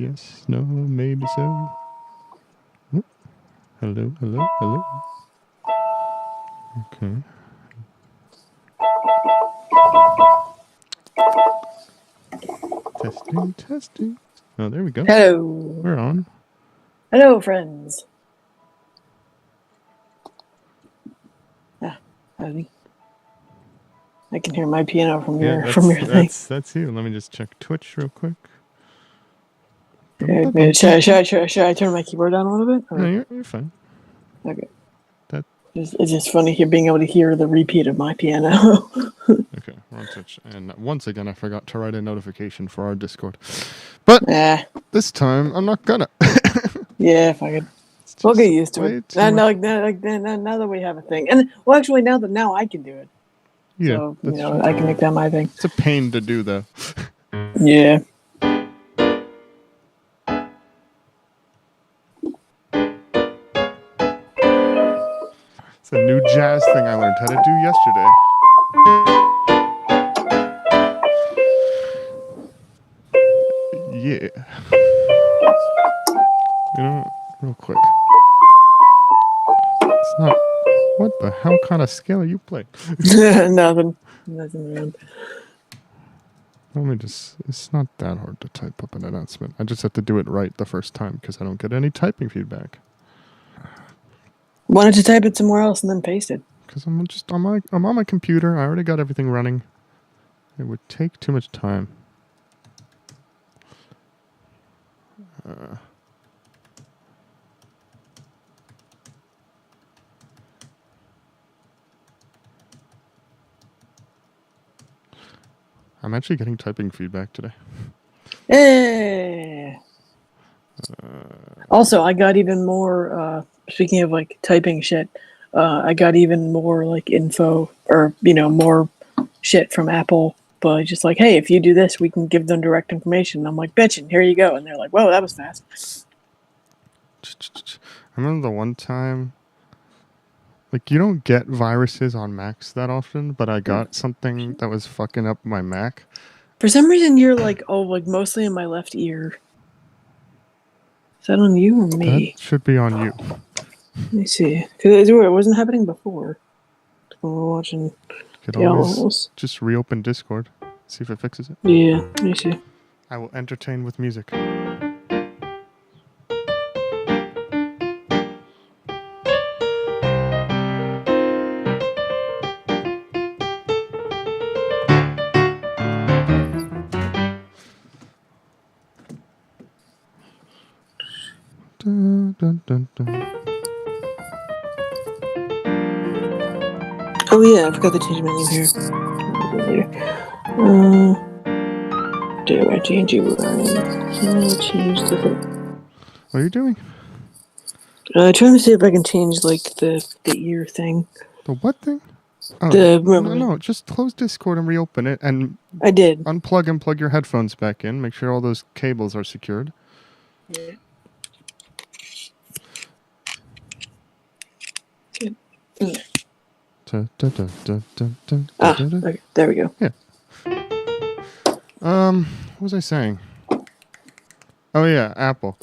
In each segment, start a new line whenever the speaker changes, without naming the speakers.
yes, no, maybe so. Oh, hello, hello, hello. Okay. Testing, testing. Oh, there we go.
Hello.
We're on.
Hello, friends. Howdy. I can hear my piano from your thing.
That's you. Let me just check Twitch real quick.
Should I turn my keyboard down a little bit? Or?
No, you're fine.
Okay.
That
it's just funny being able to hear the repeat of my piano.
Okay, we're on Twitch. And once again, I forgot to write a notification for our Discord. But this time, I'm not gonna.
Yeah, if I could. We'll get used to it. Now that we have a thing. And, well, actually, now I can do it.
Yeah,
so, I can make that my thing.
It's a pain to do, though.
Yeah.
It's a new jazz thing I learned how to do yesterday. Yeah. You know, real quick. It's not... What the hell kind of scale are you playing?
Nothing around.
Let me just... It's not that hard to type up an announcement. I just have to do it right the first time because I don't get any typing feedback.
Why don't you type it somewhere else and then paste it?
Because I'm on my computer. I already got everything running. It would take too much time. I'm actually getting typing feedback today.
Hey. Also, I got even more, speaking of like typing shit, I got even more like info or, more shit from Apple, but just like, hey, if you do this, we can give them direct information. And I'm like, bitchin', here you go. And they're like, whoa, that was fast.
I remember the one time, like, you don't get viruses on Macs that often, but I got something that was fucking up my Mac.
For some reason, you're like, mostly in my left ear. Is that on you or me?
That should be on you.
Let me see. Because it wasn't happening before. We're watching.
You could always just reopen Discord, see if it fixes it.
Yeah, let me see.
I will entertain with music. Dun, dun, dun, dun.
Oh yeah, I forgot to change my name here. Do I change it? Can I change the thing?
What are you doing?
Trying to see if I can change like the ear thing.
The what thing? Oh, no, just close Discord and reopen it, and
I did.
Unplug and plug your headphones back in. Make sure all those cables are secured.
Yeah. Okay, there we go.
Yeah. What was I saying? Oh yeah, Apple.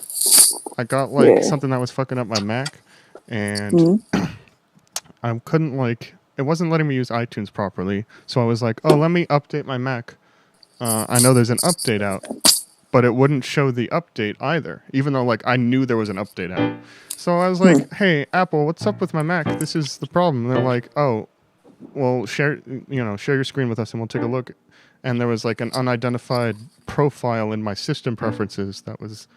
I got something that was fucking up my Mac, and I couldn't it wasn't letting me use iTunes properly. So I was like, oh, let me update my Mac. I know there's an update out, but it wouldn't show the update either, even though I knew there was an update out. So I was like, hey, Apple, what's up with my Mac? This is the problem. And they're like, oh, well, share your screen with us and we'll take a look. And there was an unidentified profile in my system preferences that was,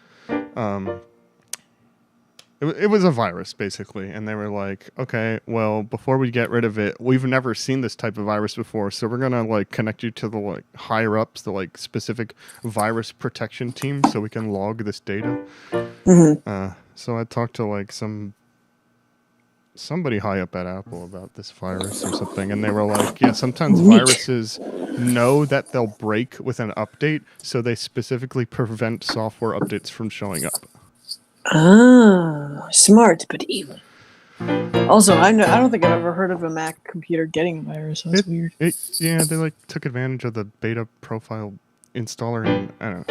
it was a virus basically. And they were like, okay, well, before we get rid of it, we've never seen this type of virus before. So we're going to connect you to the higher ups, the specific virus protection team so we can log this data. So I talked to somebody high up at Apple about this virus or something, and they were like, yeah, sometimes viruses know that they'll break with an update, so they specifically prevent software updates from showing up.
Ah, smart but evil. Also, I don't think I've ever heard of a Mac computer getting a virus. That's weird.
Yeah, they took advantage of the beta profile installer, and I don't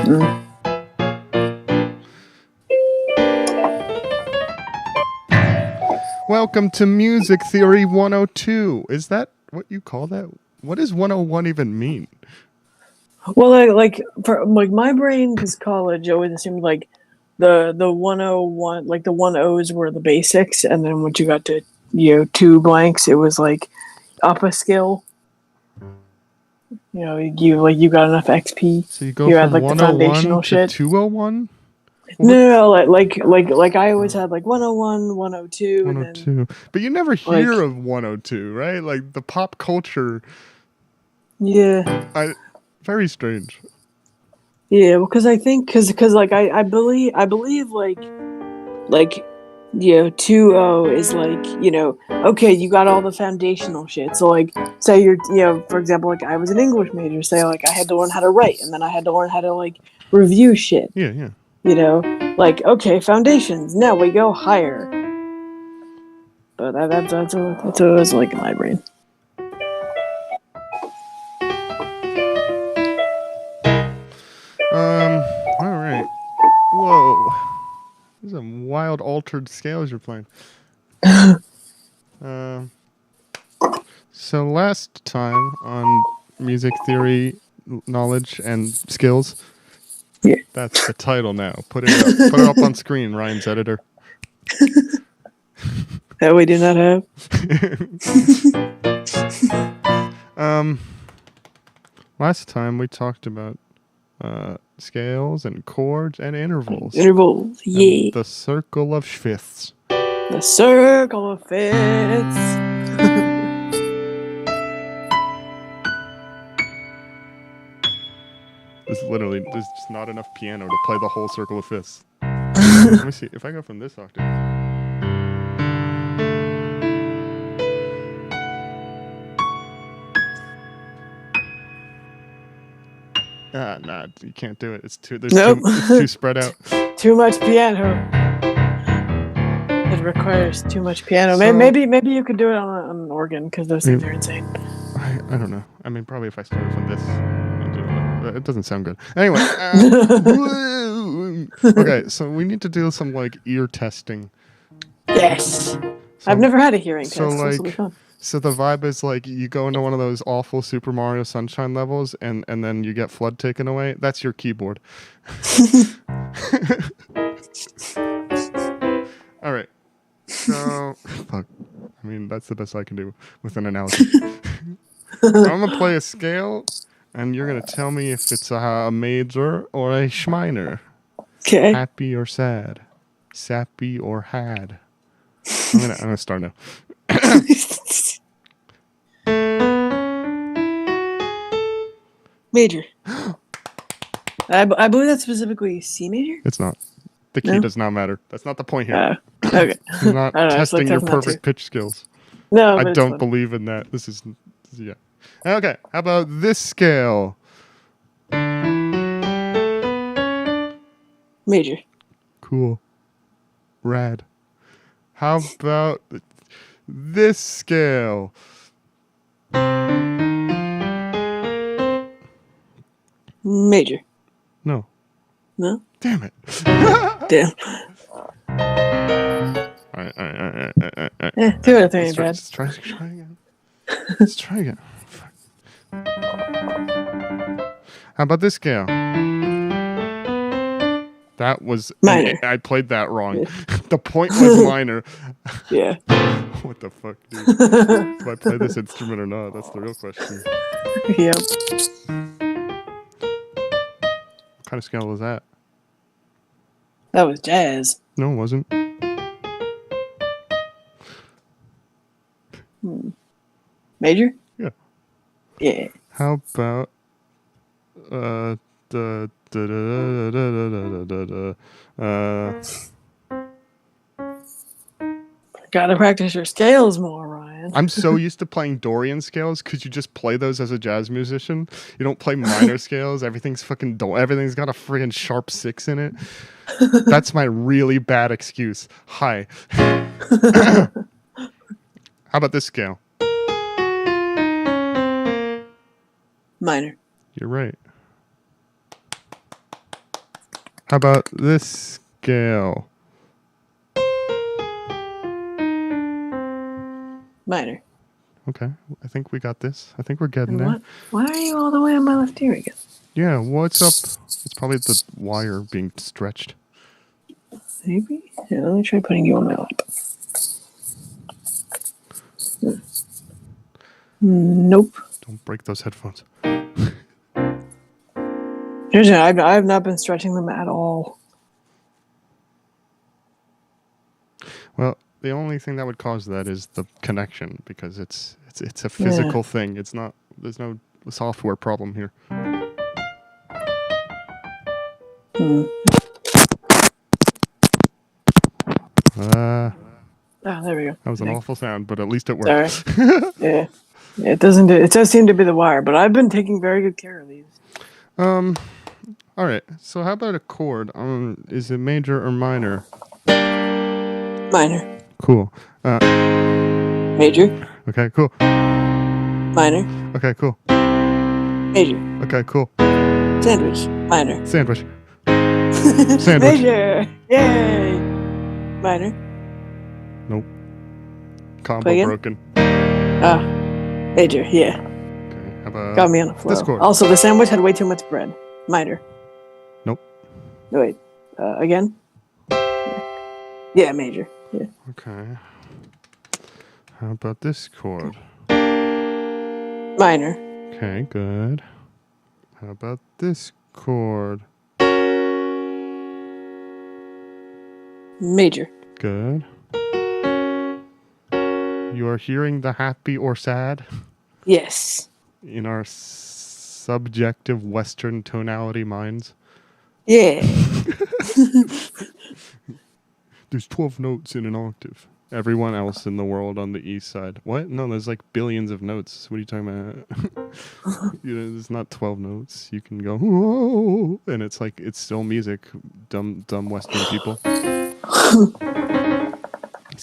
know. Welcome to Music Theory 102. Is that what you call that? What does 101 even mean?
Well, for like my brain, because college always assumed like the 101, like the 1 O's were the basics, and then once you got to two blanks, it was like up a skill. You got enough XP.
So you go
You
from
had like the
101
foundational
to
shit.
201?
No, like I always had like 101, 102,
102.
and then,
But you never hear of 102, right? Like the pop culture.
Yeah.
Very strange.
Yeah, because I think because like I believe like 2 0 is like okay, you got all the foundational shit. So like say you're for example, like I was an English major, say like I had to learn how to write, and then I had to learn how to like review shit.
Yeah.
Like okay, foundations. Now we go higher. But that's what it was like in my brain.
All right. Whoa. These are some wild altered scales you're playing. So last time on Music Theory Knowledge and Skills.
Yeah.
That's the title now. Put it up on screen, Ryan's editor.
That we do not have.
Last time we talked about scales and chords and intervals.
Intervals, yeah.
And the circle of fifths.
The circle of fifths.
There's just not enough piano to play the whole circle of fifths. Let me see. If I go from this octave. Nah, you can't do it. It's too spread out.
Too much piano. It requires too much piano.
So,
maybe you could do it on an organ, because those things are insane.
I don't know. I mean, probably if I started from this, it doesn't sound good. Anyway, okay, so we need to do some like ear testing.
Yes. I've never had a hearing test. This will be fun.
So the vibe is like you go into one of those awful Super Mario Sunshine levels, and then you get FLUDD taken away. That's your keyboard. All right. So, fuck. I mean, that's the best I can do with an analogy. I'm gonna play a scale, and you're gonna tell me if it's a major or a schminor.
Okay.
Happy or sad. Sappy or had. I'm gonna start now.
Major. I believe that's specifically C major.
It's not. The key does not matter. That's not the point here.
Okay.
You're not testing your perfect pitch skills.
No,
I don't believe in that. This is yeah. Okay. How about this scale?
Major.
Cool. Rad. How about this scale?
Major.
No.
No?
Damn it.
Damn.
All right.
2 out of 3 ain't bad.
Let's try again. Let's try again. How about this scale? That was
minor.
I played that wrong. The point was minor.
Yeah.
What the fuck, dude? Do I play this instrument or not? That's the real question.
Yep.
What kind of scale was that?
That was jazz.
No, it wasn't.
Major?
Yeah.
Yeah.
How about
Gotta practice your scales more, Ryan.
I'm so used to playing Dorian scales because you just play those as a jazz musician. You don't play minor scales. Everything's fucking everything's got a friggin' sharp 6 in it. That's my really bad excuse. Hi. How about this scale?
Minor.
You're right. How about this scale?
Minor.
Okay, I think we got this. I think we're getting
And
there.
what? Why are you all the way on my left ear again?
Yeah, what's up? It's probably the wire being stretched.
Maybe? Yeah, let me try putting you on my lap. Nope.
Don't break those headphones.
I've not been stretching them at all.
Well, the only thing that would cause that is the connection, because it's a physical thing. It's not. There's no software problem here.
There we go.
That was an awful sound, but at least it
Sorry.
worked.
Yeah. It doesn't. It does seem to be the wire, but I've been taking very good care of these.
All right. So how about a chord? Is it major or minor?
Minor.
Cool.
Major.
Okay. Cool.
Minor.
Okay. Cool.
Major.
Okay. Cool.
Sandwich. Minor.
Sandwich. Sandwich.
Major. Yay. Minor.
Nope. Combo
Play again?
broken.
Major. Yeah.
Okay. How about
Got me on the floor.
this chord?
Also, the sandwich had way too much bread. Minor.
Nope.
No, wait. Again? Yeah, major. Yeah.
Okay. How about this chord?
Minor.
Okay, good. How about this chord?
Major.
Good. You are hearing the happy or sad
Yes.
in our subjective Western tonality minds.
Yeah.
There's 12 notes in an octave. Everyone else in the world on the east side. What? No, there's like billions of notes. What are you talking about? There's not 12 notes. You can go, whoa, and it's like, it's still music. Dumb Western people.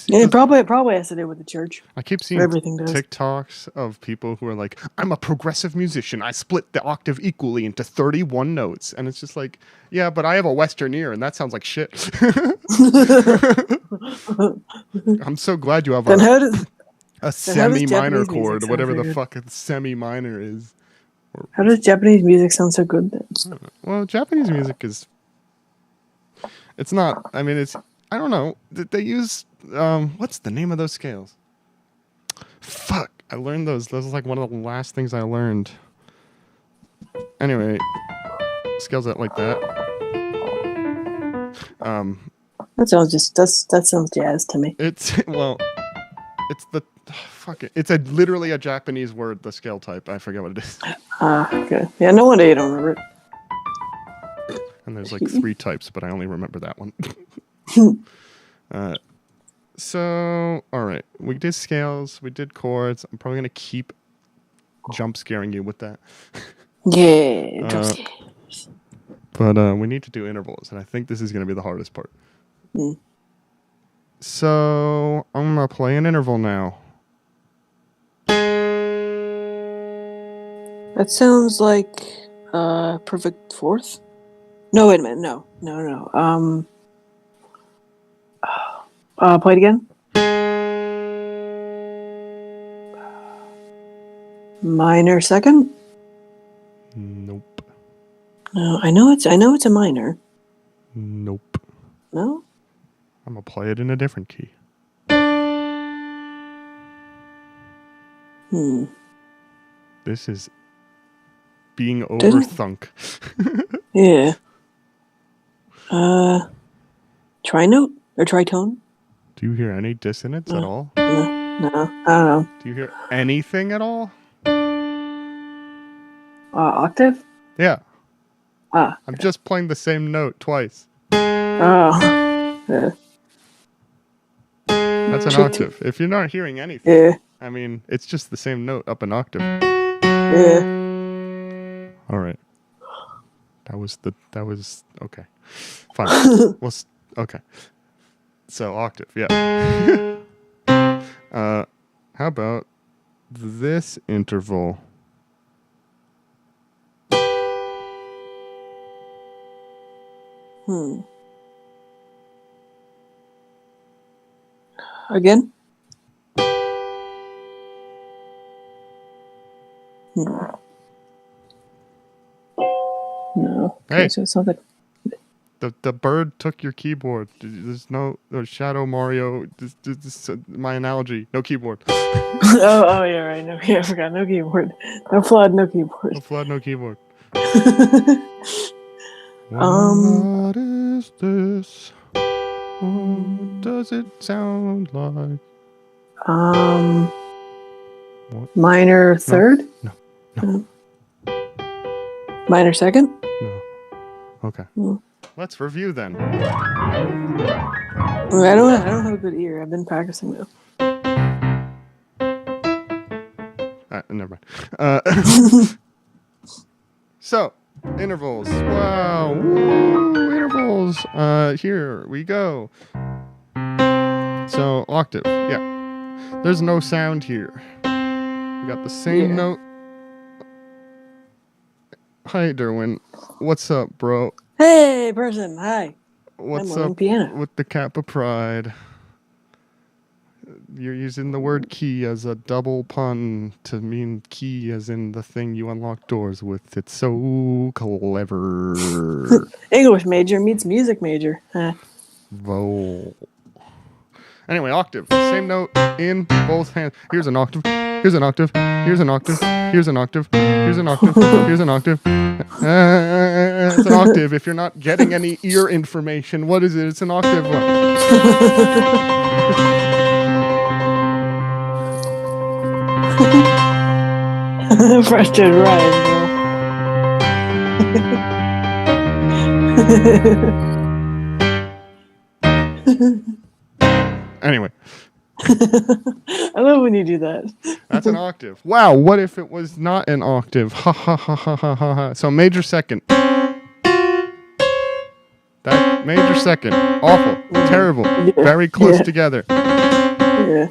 Yeah, it probably has to do with the church.
I keep seeing
Everything does.
TikToks of people who are like, I'm a progressive musician. I split the octave equally into 31 notes. And it's just like, yeah, but I have a Western ear and that sounds like shit. I'm so glad you have a semi-minor chord, whatever the fuck a semi-minor is.
How does Japanese music sound so good then?
Well, Japanese music is... It's not... I mean, it's... I don't know. They use... what's the name of those scales? Fuck. I learned those. Those are like one of the last things I learned. Anyway. Scales that like that.
That sounds jazz to me.
It's... Well... It's the... Fuck it. It's literally a Japanese word, the scale type. I forget what it is.
Okay. Yeah, no wonder you don't remember it.
And there's like 3 types, but I only remember that one. So, all right. We did scales. We did chords. I'm probably going to keep jump scaring you with that.
Yeah, jump scares.
But we need to do intervals, and I think this is going to be the hardest part. So, I'm going to play an interval now.
That sounds like perfect fourth. No, wait a minute. No. Play it again. Minor second.
Nope.
No, I know it's a minor.
Nope.
No.
I'm going to play it in a different key. This is being overthunk.
Yeah. Trinote or tritone?
Do you hear any dissonance at all?
No, I don't know.
Do you hear anything at all?
Octave?
Yeah.
Okay.
I'm just playing the same note twice.
Oh. Yeah.
That's an octave. If you're not hearing anything,
Yeah.
I mean, it's just the same note up an octave.
Yeah.
All right. That was okay. Fine. Okay. So octave, yeah. How about this interval?
Again? No.
Hey.
So it's something.
The bird took your keyboard. There's no Shadow Mario. My analogy. No keyboard.
oh yeah, right. No, yeah, I forgot. No keyboard. No flood. No keyboard.
No flood. No keyboard.
Um,
What is this? What does it sound like? What?
Minor third.
No.
Minor second.
No. Okay.
Mm.
Let's review then.
I don't have a good ear. I've been practicing though.
Never mind. So, intervals. Wow. Woo, intervals. Here we go. So, octave. Yeah. There's no sound here. We got the same note. Hi, Derwin. What's up, bro?
Hey, person. Hi.
What's
I'm
up
piano.
with the Kappa Pride? You're using the word key as a double pun to mean key as in the thing you unlock doors with. It's so clever.
English major meets music major. Huh.
Vowel. Anyway, octave. Same note in both hands. Here's an octave. Here's an octave. Here's an octave. Here's an octave. Here's an octave. Here's an octave. It's an octave. If you're not getting any ear information, what is it? It's an octave.
Frustrated Ryan, bro.
Anyway.
I love when you do that.
That's an octave. Wow, what if it was not an octave? Ha ha ha ha ha ha ha. So major second. That major second. Awful. Terrible.
Yeah.
Very close together.
Yeah.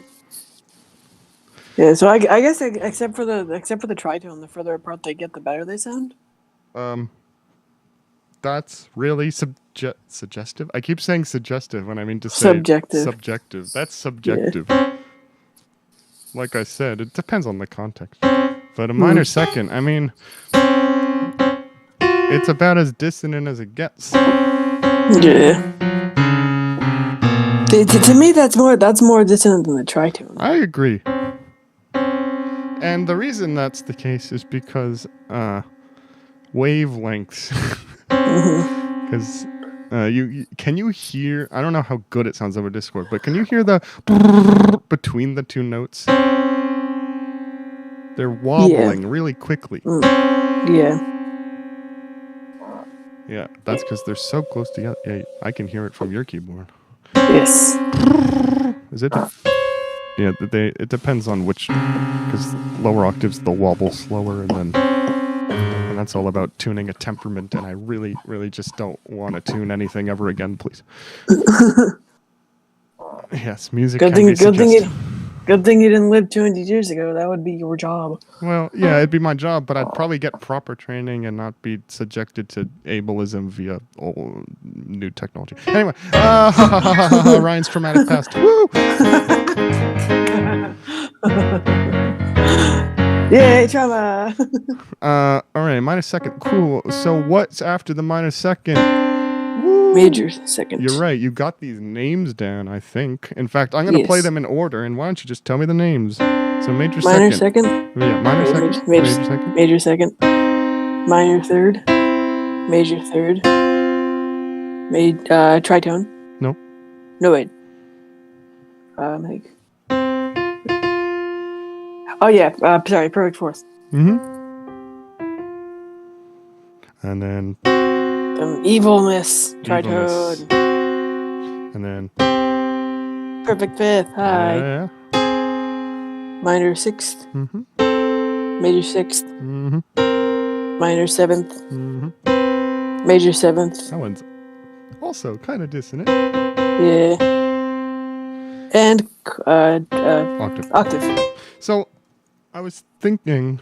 Yeah, so I guess except for the tritone, the further apart they get, the better they sound.
That's really suggestive. I keep saying suggestive when I mean to say
Subjective.
Subjective. That's subjective. Yeah. Like I said, it depends on the context. But a minor second, I mean, it's about as dissonant as it gets.
Yeah. To me, that's more dissonant than the tritone.
I agree. And the reason that's the case is because wavelengths. Because can you hear? I don't know how good it sounds over Discord, but can you hear the between the two notes? They're wobbling really quickly.
Yeah.
Yeah, that's because they're so close together. Yeah, I can hear it from your keyboard.
Yes.
Is it? Yeah, it depends on which, because lower octaves they'll wobble slower, and that's all about tuning a temperament. And I really, really just don't want to tune anything ever again, please. Yes, music. Good
thing you didn't live 200 years ago. That would be your job.
Well, yeah, it'd be my job, but I'd probably get proper training and not be subjected to ableism via new technology. Anyway, Ryan's traumatic past. Woo!
Yay, trauma!
All right, minor second. Cool. So what's after the minor second?
Woo! Major second.
You're right. You got these names down, I think. In fact, I'm going to play them in order, and why don't you just tell me the names? So major second.
Yeah,
minor second.
Major second. Major second. Minor third. Major third. Tritone.
No.
No, wait. Oh yeah, sorry, perfect fourth.
Mm-hmm. And then
evilness, tritone.
And then
perfect fifth. Hi.
Yeah.
Minor sixth.
Mm-hmm.
Major sixth.
Mm-hmm.
Minor seventh.
Mm-hmm.
Major seventh.
That one's also kind of dissonant.
Yeah. And octave.
So I was thinking.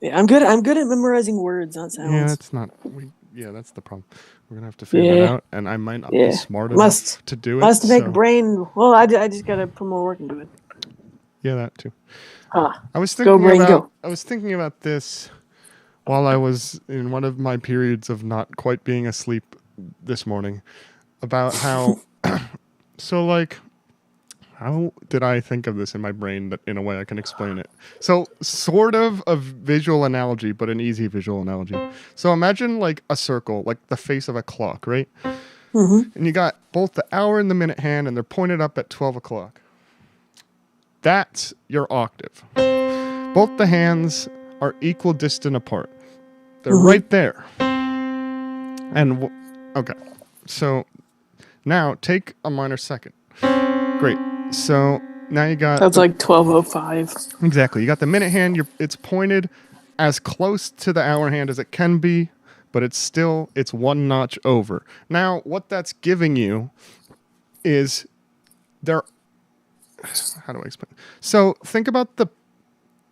Yeah, I'm good at memorizing words, not sounds.
Yeah, that's not. That's the problem. We're gonna have to figure that out, and I might not be smart enough to do it.
Must make brain. Well, I just gotta put more work into it.
Yeah, that too.
Ah,
I was
go
thinking
brain,
about
go.
I was thinking about this while I was in one of my periods of not quite being asleep this morning about how so like how did I think of this in my brain that in a way I can explain it? So sort of a visual analogy, but an easy visual analogy. So imagine like a circle, like the face of a clock, right?
Mm-hmm.
And you got both the hour and the minute hand, and they're pointed up at 12 o'clock. That's your octave. Both the hands are equal distant apart. They're
Mm-hmm.
right there. And okay, so now take a minor second. Great. So now you got
That's like 12:05.
exactly. You got the minute hand. It's pointed as close to the hour hand as it can be, but it's one notch over. Now what that's giving you is there. How do I explain? So think about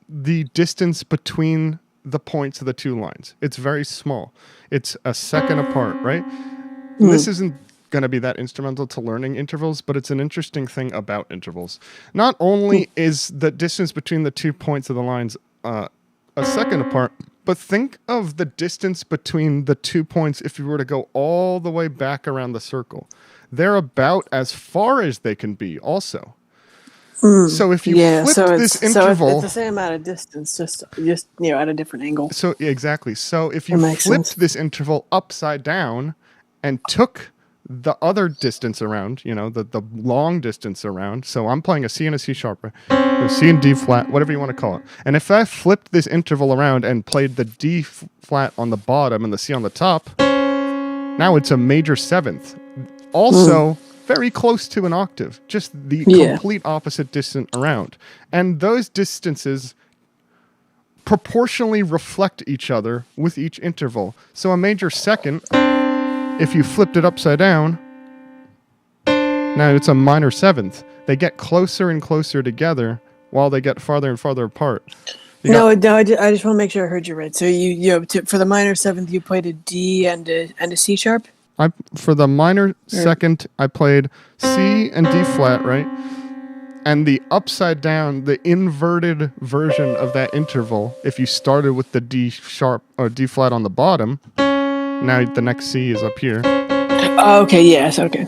the distance between the points of the two lines. It's very small. It's a second apart, right? And this isn't going to be that instrumental to learning intervals, but it's an interesting thing about intervals. Not only is the distance between the 2 points of the lines a second apart, but think of the distance between the 2 points if you were to go all the way back around the circle. They're about as far as they can be also. So if you flipped this interval,
it's the same amount of distance, just at a different angle.
So exactly. So if you flipped this interval upside down and took the other distance around, the long distance around. So I'm playing a C and a C sharp, a C and D flat, whatever you want to call it. And if I flipped this interval around and played the D flat on the bottom and the C on the top, now it's a major seventh. Also, very close to an octave, just the complete opposite distance around. And those distances proportionally reflect each other with each interval. So a major second, if you flipped it upside down, now it's a minor seventh. They get closer and closer together while they get farther and farther apart.
I just want to make sure I heard you right. So for the minor seventh, you played a D and a C sharp?
For the minor second, I played C and D flat, right? And the upside down, the inverted version of that interval, if you started with the D sharp or D flat on the bottom, now the next C is up here.
Oh, okay, yes, okay.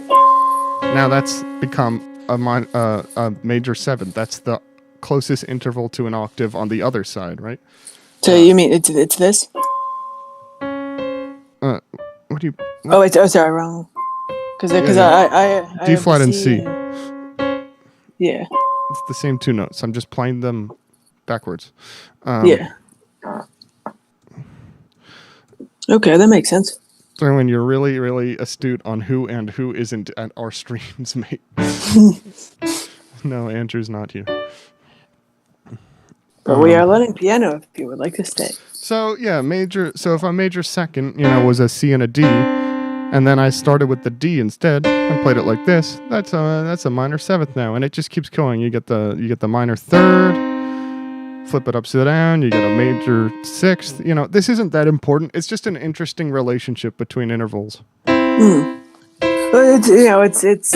Now that's become a major seventh. That's the closest interval to an octave on the other side, right?
So you mean it's this?
What do you?
What? Oh, sorry, wrong. Because I
D flat and C.
Yeah.
It's the same two notes. I'm just playing them backwards.
Yeah. Okay, that makes sense.
So when you're really, really astute on who and who isn't at our streams, mate. No, Andrew's not here.
But we are learning piano if you would like to stay.
So yeah, So if a major second, was a C and a D, and then I started with the D instead and played it like this, that's a minor seventh now, and it just keeps going. You get the minor third, flip it upside down, you get a major sixth. This isn't that important. It's just an interesting relationship between intervals.
It's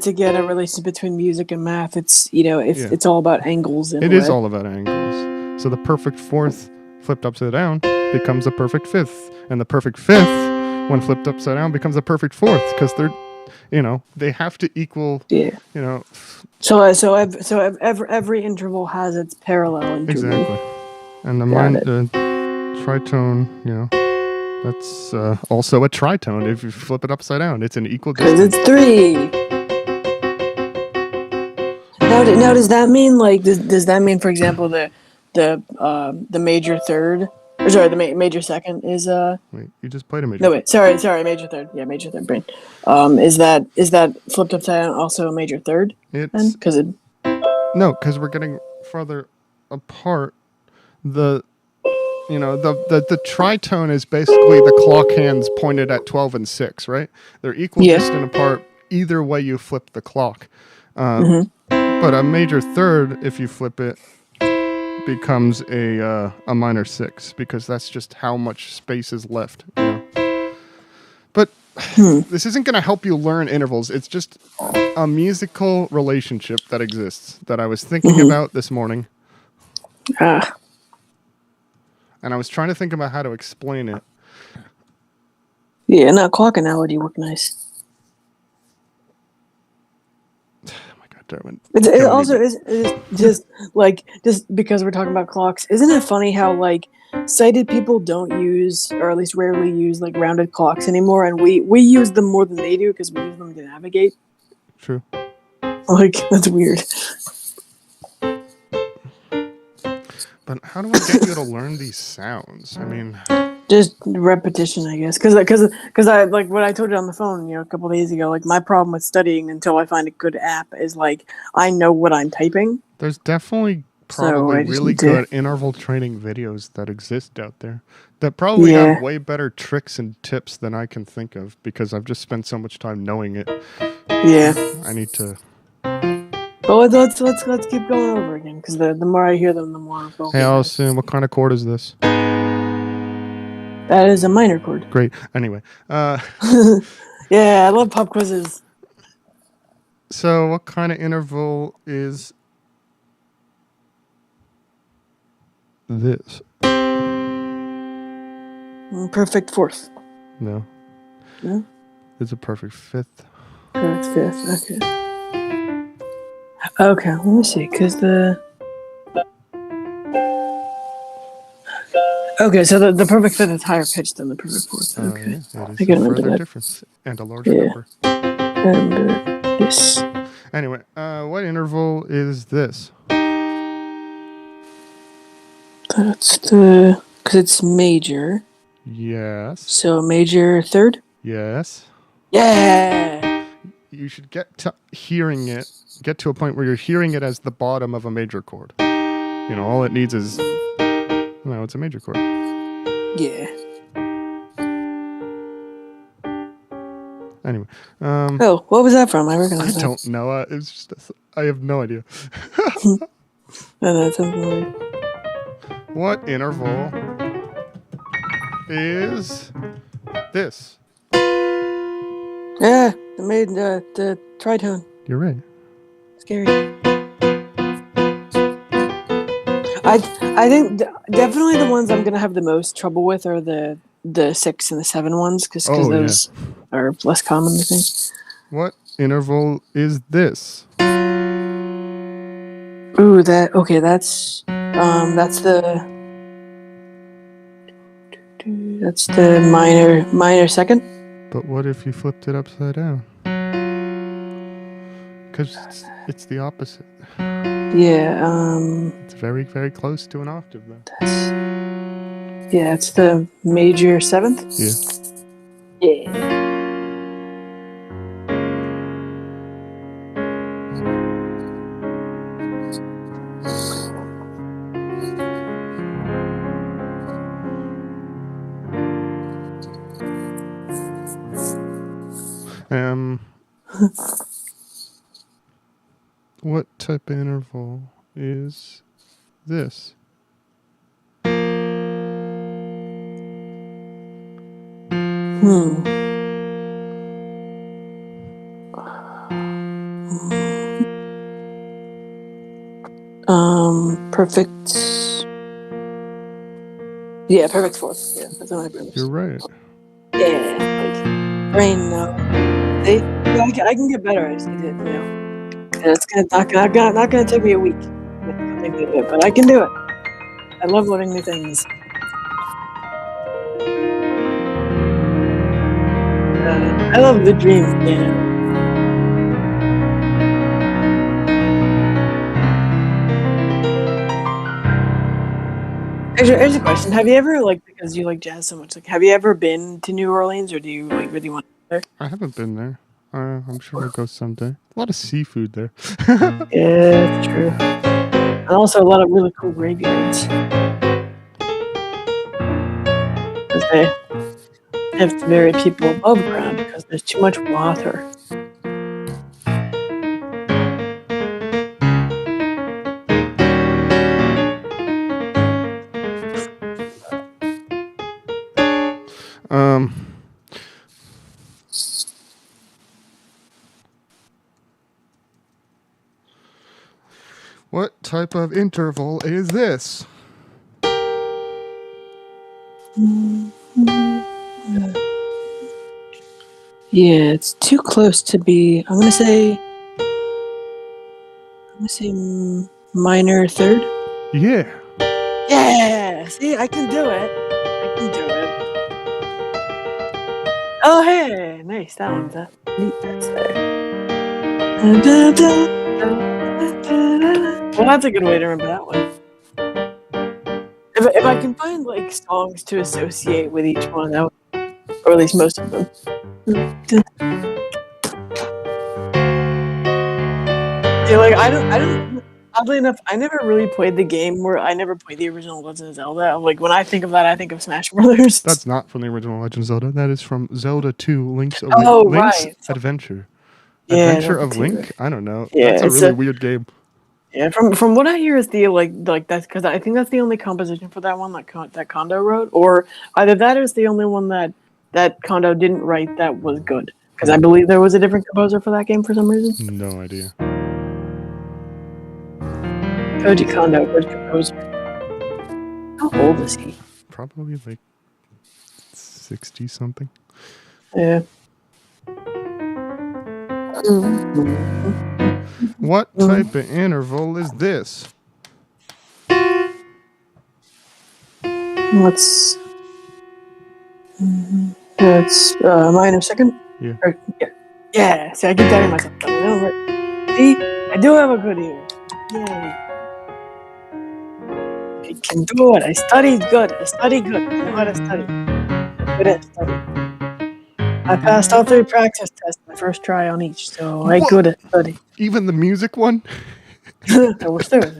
again a relation between music and math. It's all about angles.
It is all about angles. So the perfect fourth flipped upside down becomes a perfect fifth, and the perfect fifth, when flipped upside down, becomes a perfect fourth because they have to equal.
Yeah. So every interval has its parallel interval.
Exactly. And the tritone, that's also a tritone. If you flip it upside down, it's an equal distance.
Because it's 3. Now, does that mean does that mean, for example, the major third, or sorry, the major second is
Wait, you just played a major.
No, wait, sorry, major third. Yeah, major third. Brain. Is that flipped upside down also a major third?
It's
because
no, because we're getting farther apart. The tritone is basically the clock hands pointed at 12 and 6, right? They're equal distant apart either way you flip the clock. But a major third, if you flip it, becomes a minor 6 because that's just how much space is left. But this isn't going to help you learn intervals. It's just a musical relationship that exists that I was thinking about this morning.
Ah.
And I was trying to think about how to explain it.
Yeah, no, clock analogy worked nice.
Oh my God, Darwin.
It also is just because we're talking about clocks. Isn't it funny how like sighted people don't use, or at least rarely use, like rounded clocks anymore, and we use them more than they do because we use them to navigate.
True.
Like, that's weird.
But how do I get you to learn these sounds? I mean,
just repetition, I guess. Because I like what I told you on the phone, a couple days ago. Like, my problem with studying until I find a good app is like I know what I'm typing.
There's definitely probably really good interval training videos that exist out there that probably have way better tricks and tips than I can think of because I've just spent so much time knowing it.
Yeah.
I need to.
Well, let's keep going over again because the more I hear them, the more I'm focused.
Hey, Allison, what kind of chord is this?
That is a minor chord.
Great. Anyway.
Yeah, I love pop quizzes.
So, what kind of interval is this?
Perfect fourth.
No.
No?
It's a perfect fifth.
Perfect fifth. Okay. Okay, let me see, because Okay, so the perfect fifth is higher pitched than the perfect fourth. Okay.
Yeah, it is a further difference and a larger number.
Yes.
Anyway, what interval is this?
That's because it's major.
Yes.
So major third?
Yes.
Yeah!
You should get to a point where you're hearing it as the bottom of a major chord. All it needs is, it's a major chord.
Yeah.
Anyway.
What was that from? I recognize that.
I don't know. It's just, I have no idea.
That's something.
What interval is this?
Yeah, I made the tritone.
You're right.
Scary. I think definitely the ones I'm gonna have the most trouble with are the 6 and the 7 ones because those are less common, I think.
What interval is this?
Ooh, that's the minor second.
But what if you flipped it upside down? Because it's the opposite.
Yeah.
It's very, very close to an octave, though.
It's the major 7th. Yeah.
What type of interval is this?
Perfect. Yeah, perfect fourth. Yeah, that's what I remember.
You're right.
Yeah, like brain. I can get better. I just need to, And it's not gonna take me a week. But I can do it. I love learning new things. I love the dreams. Yeah. Here's a question. Have you ever, because you like jazz so much, have you ever been to New Orleans, or do you really want to go there?
I haven't been there. I'm sure I'll go someday. A lot of seafood there.
Yeah, that's true. And also a lot of really cool graveyards. Because they have to bury people above ground because there's too much water.
type of interval is this?
Yeah, it's too close to be. I'm gonna say minor third.
Yeah.
Yeah. See, I can do it. I can do it. Oh, hey, nice. That one's neat. That's there. Well, that's a good way to remember that one. If I can find like songs to associate with each one, that would, or at least most of them. Yeah, like I don't. Oddly enough, I never really played the game where I never played the original Legend of Zelda. Like when I think of that, I think of Smash Brothers.
That's not from the original Legend of Zelda. That is from Zelda 2: Link's
right.
Adventure.
Yeah,
Adventure of Link? I don't know.
Yeah,
that's a really weird game.
Yeah, from what I hear is the like that's because I think that's the only composition for that one that Kondo wrote, or either that or it's the only one that Kondo didn't write that was good. Because I believe there was a different composer for that game for some reason.
No idea.
Koji Kondo, good composer. How old is he?
Probably like 60 something.
Yeah.
What type of interval is this?
It's minor second.
Yeah.
Yeah. See, I keep telling myself. See, I do have a good ear. Yay. I can do it. I studied good. I study good. I know how to study. I'm good at study. I passed all 3 practice tests my first try on each, so I'm good at study.
Even the music one?
I wish there was.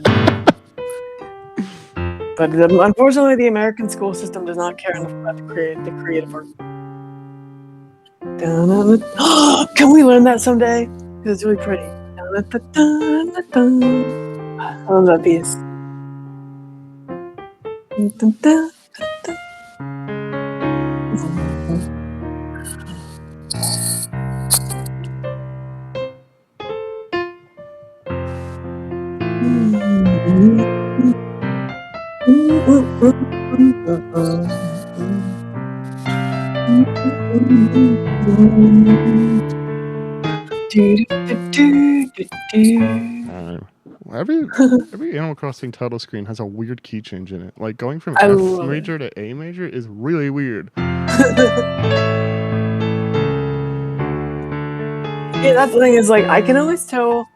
But unfortunately, the American school system does not care enough about the creative art. Can we learn that someday? Because it's really pretty. I love that piece.
Every Animal Crossing title screen has a weird key change in it. Like going from F major to A major is really weird.
Yeah, that's the thing is like I can always tell.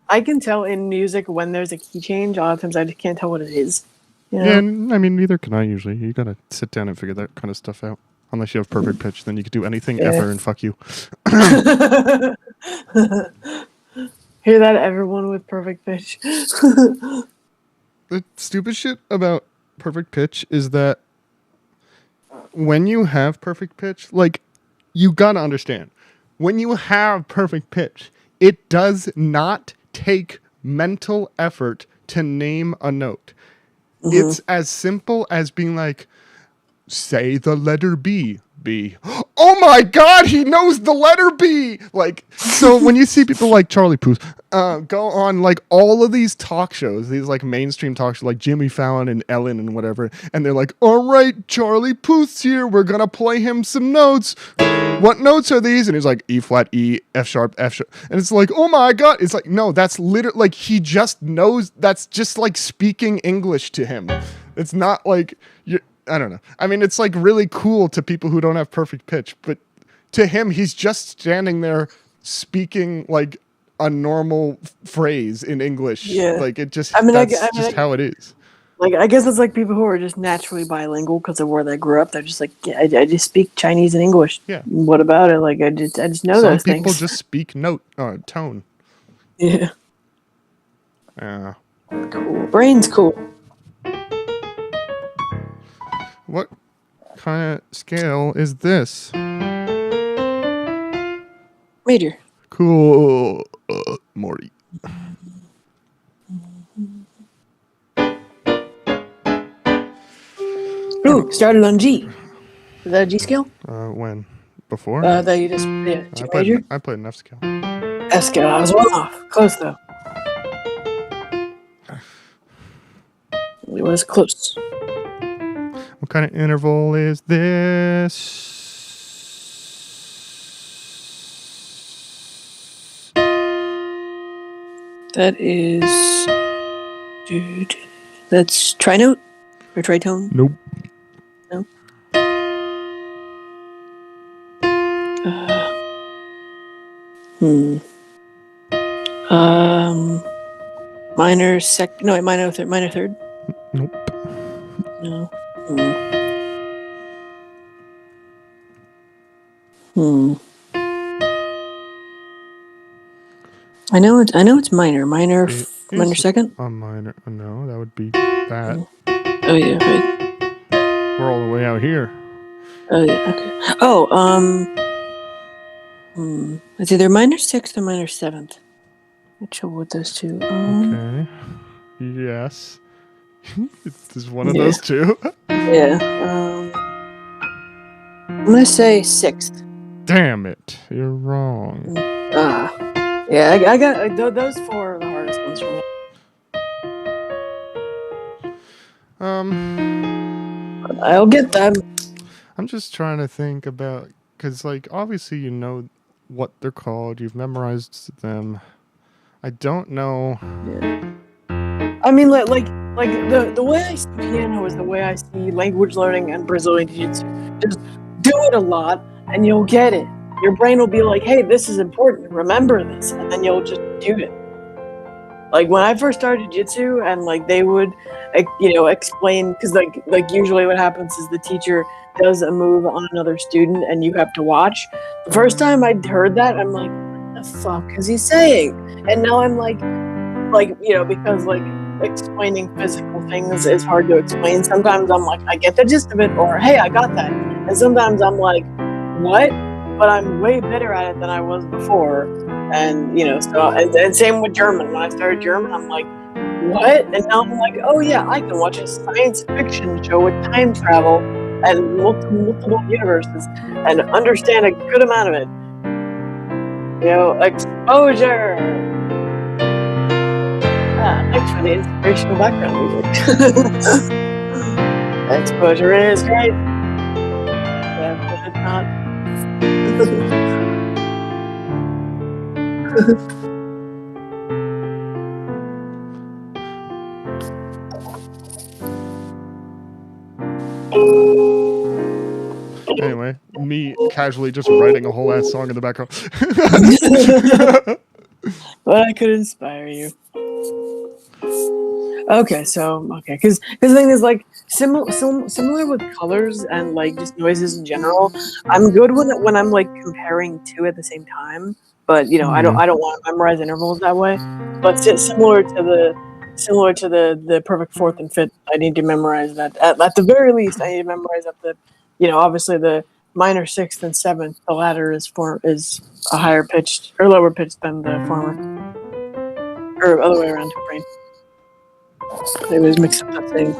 I can tell in music when there's a key change. A lot of times I just can't tell what it is. You know?
Yeah, I mean neither can I usually. You gotta sit down and figure that kind of stuff out. Unless you have perfect pitch, then you could do anything ever and fuck you.
Hear that, everyone with perfect pitch?
The stupid shit about perfect pitch is that when you have perfect pitch, like, you gotta understand, when you have perfect pitch, it does not take mental effort to name a note. Mm-hmm. It's as simple as being like, say the letter B. B. Oh my God, he knows the letter B. Like, so when you see people like Charlie Puth go on like all of these talk shows, these like mainstream talk shows like Jimmy Fallon and Ellen and whatever, and they're like, all right, Charlie Puth's here. We're going to play him some notes. What notes are these? And he's like E flat, E, F sharp, F sharp. And it's like, oh my God. It's like, no, that's literally like, he just knows. That's just like speaking English to him. It's not like I don't know. I mean, it's like really cool to people who don't have perfect pitch, but to him, he's just standing there speaking like a normal phrase in English. Yeah. Like it just, that's just how it is.
Like, I guess it's like people who are just naturally bilingual because of where they grew up. They're just like, yeah, I just speak Chinese and English.
Yeah.
What about it? Like, I just know those things.
Some people just speak tone.
Yeah.
Yeah.
Cool. Brain's cool.
What kind of scale is this?
Major.
Cool. Morty.
Ooh, started on G. Is that a G scale?
When? Before?
That you just G major?
I played an F scale.
F scale. I was well off. Close though. it was close.
What kind of interval is this?
That is, dude. That's trinote or tritone.
Nope.
No. Minor minor third.
Nope.
No. I know it's minor. Minor second.
A minor. No, that would be that.
Oh yeah, right.
We're all the way out here.
Oh yeah. Okay. Oh it's either minor sixth or minor seventh. Not sure what those two.
Okay. Yes. It's one of those two.
Yeah. I'm gonna say sixth.
Damn it! You're wrong.
Yeah, I got those four are the hardest ones for me. I'll get them.
I'm just trying to think about, because like obviously you know what they're called. You've memorized them. I don't know.
Yeah. I mean, like the way I see piano is the way I see language learning and Brazilian Jiu-Jitsu. Just do it a lot, and you'll get it. Your brain will be like, "Hey, this is important. Remember this," and then you'll just do it. Like when I first started Jiu-Jitsu, and like they would, explain, because like usually what happens is the teacher does a move on another student, and you have to watch. The first time I heard that, I'm like, "What the fuck is he saying?" And now I'm like because like explaining physical things is hard to explain. Sometimes I'm like, I get the gist of it, or hey, I got that. And sometimes I'm like, what? But I'm way better at it than I was before. And and same with German. When I started German, I'm like, what? And now I'm like, oh yeah, I can watch a science fiction show with time travel and multiple universes and understand a good amount of it. Exposure. Thanks for the inspirational background music. Exposure is great. Yeah, but it's not.
Anyway, me casually just writing a whole ass song in the background.
But I could inspire you. Okay, because the thing is, like, similar with colors and like just noises in general. I'm good when I'm like comparing two at the same time, but I don't want to memorize intervals that way. But similar to the perfect fourth and fifth, I need to memorize that at the very least. I need to memorize up the, obviously the minor sixth and seventh. The latter is a higher pitched or lower pitched than the former, or other way around. Brain. They always mix up that thing.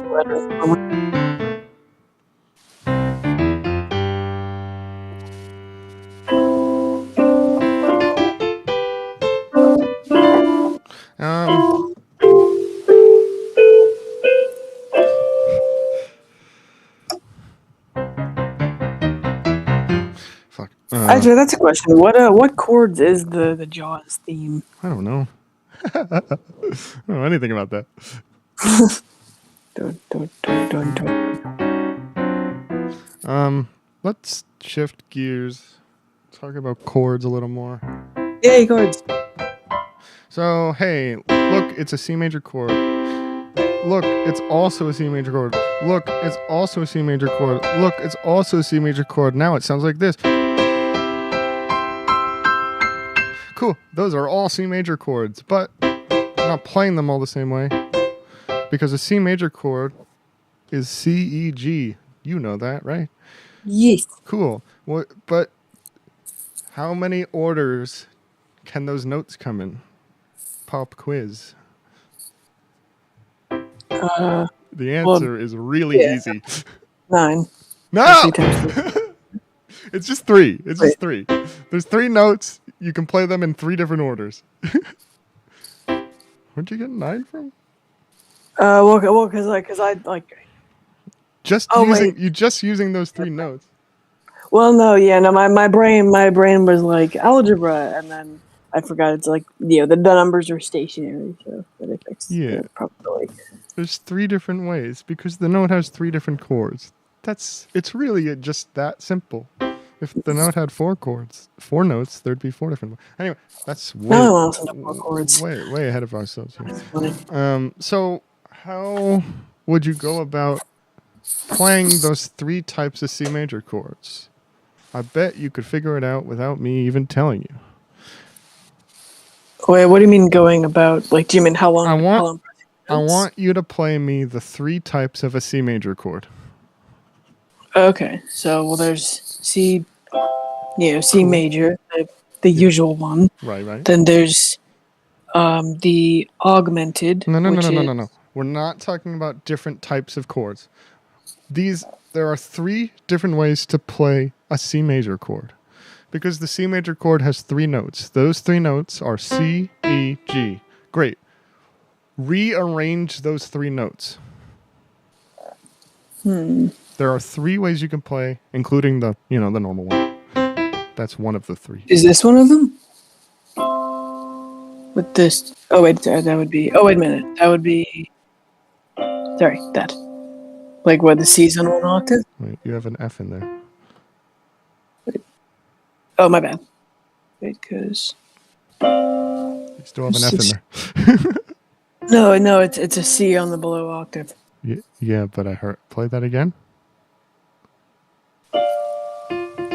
Fuck.
Actually, that's a question. What chords is the Jaws theme?
I don't know. I don't know anything about that. Let's shift gears. Talk about chords a little more.
Yay, chords.
So, hey, look, it's a C major chord. Look, it's also a C major chord. Look, it's also a C major chord. Look, it's also a C major chord. Now it sounds like this. Cool. Those are all C major chords, but I'm not playing them all the same way. Because a C major chord is C, E, G. You know that, right?
Yes.
Cool. But how many orders can those notes come in? Pop quiz. The answer is really easy.
9.
No! It's just 3. It's just 3. There's 3 notes. You can play them in 3 different orders. Where'd you get 9 from?
Well, because I like.
Just
Oh,
using
wait.
just using those 3 notes.
Well, no, yeah, no. My brain was like algebra, and then I forgot it's like the numbers are stationary, so that it fixed
Yeah.
the probability.
There's 3 different ways because the note has 3 different chords. It's really just that simple. If the note had 4 notes, there'd be 4 different. Anyway, that's
Now I want to listen to 4 chords.
way ahead of ourselves here.
That's funny.
So how would you go about playing those 3 types of C major chords? I bet you could figure it out without me even telling you.
Wait, what do you mean going about? Like, do you mean how long?
I want you to play me the 3 types of a C major chord.
Okay, so there's C, C major, the usual one.
Right.
Then there's the augmented.
No. We're not talking about different types of chords. There are 3 different ways to play a C major chord. Because the C major chord has 3 notes. Those 3 notes are C, E, G. Great. Rearrange those 3 notes. There are 3 ways you can play, including the normal one. That's one of the 3.
Is this one of them? With this? Oh wait, that would be. Oh wait a minute, that would be. Sorry, that. Like what, the C's on 1 octave?
Wait, you have an F in there.
Wait. Oh, my bad. Wait, because.
You still have an F in
No,
there.
it's a C on the below octave.
Yeah, but I heard. Play that again.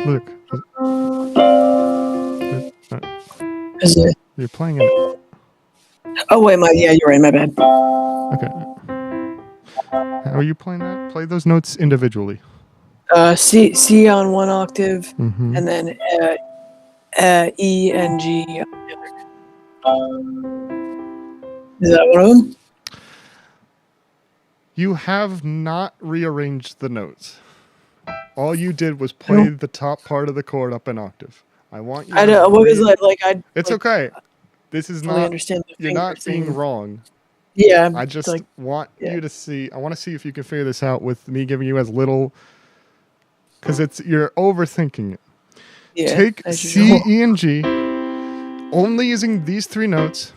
Look.
Is it?
You're playing it.
Oh wait, you're right. My bad.
Okay. How are you playing that? Play those notes individually.
C on 1 octave,
Mm-hmm.
and then E and G on the other. Is that one of them?
You have not rearranged the notes. All you did was play the top part of the chord up an octave. I want you.
I know. What was like?
It's okay. This is not.
Understand the
you're not
thing.
being wrong.
Yeah.
I just want you to see. I want to see if you can figure this out with me giving you as little. Because you're overthinking it.
Yeah.
Take C, E, and G. Only using these 3 notes.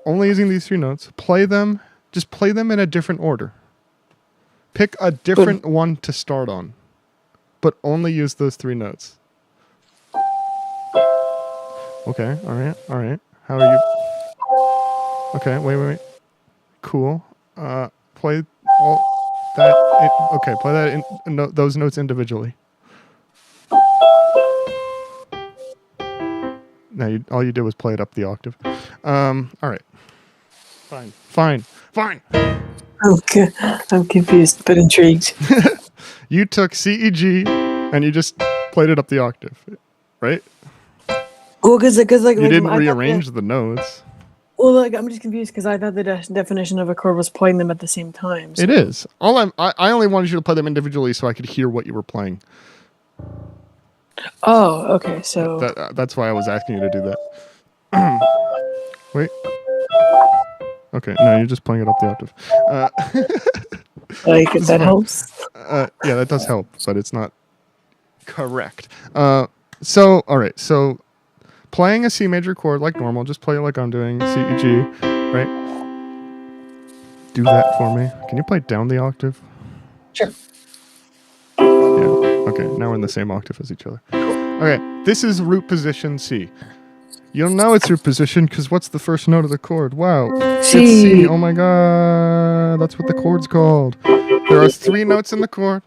Only using these 3 notes. Play them. Just play them in a different order. Pick a different one to start on. But only use those 3 notes. Okay, alright. How are you? Okay, wait. Cool. Play all that. Okay, play that those notes individually. Now, all you did was play it up the octave. Alright. Fine.
Okay, I'm confused but intrigued.
You took C, E, G, and you just played it up the octave, right?
Well, because
you didn't rearrange the notes.
Well, I'm just confused because I thought the definition of a chord was playing them at the same time. So.
It is. I only wanted you to play them individually so I could hear what you were playing.
Oh, okay. So
that's why I was asking you to do that. Wait. Okay, no, you're just playing it up the octave.
If that helps.
Yeah, that does help, but it's not correct. So, all right. So, playing a C major chord like normal, just play it like I'm doing, C, E, G, right? Do that for me. Can you play down the octave?
Sure.
Yeah. Okay, now we're in the same octave as each other. Okay, this is root position C. You'll know it's root position because what's the first note of the chord? Wow.
C.
It's C. Oh my god. That's what the chord's called. There are 3 notes in the chord.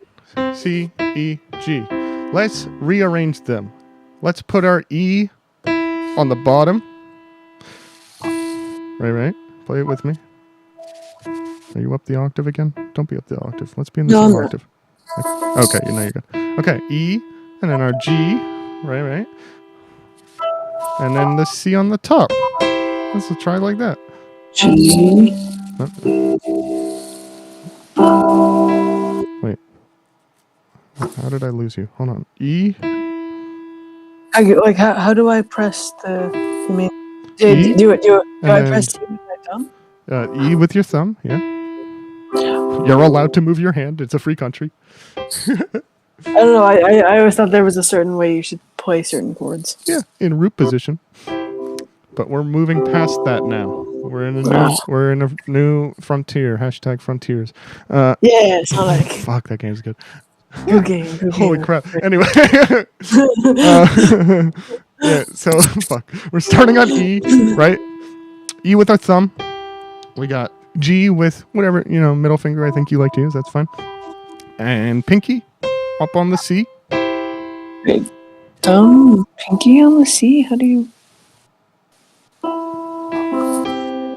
C, E, G. Let's rearrange them. Let's put our E on the bottom. Right. Play it with me. Are you up the octave again? Don't be up the octave. Let's be in the same octave. Okay, now you're good. Okay, E, and then our G. Right. And then the C on the top. Let's try like that.
G.
Wait. How did I lose you? Hold on. E.
How do I press the? You mean
E?
do it? Do I press E with my thumb?
E with your thumb, yeah. You're allowed to move your hand. It's a free country.
I don't know. I always thought there was a certain way you should play certain chords.
Yeah, in root position. But we're moving past that now. We're in a new frontier. Hashtag frontiers.
Yeah, Sonic.
Fuck, that game's good.
Good game. Good
Holy
game.
crap. Anyway. Yeah, so fuck. We're starting on E, right? E with our thumb. We got G with whatever, middle finger I think you like to use. That's fine. And pinky up on the C.
Pinky on the C? How do you...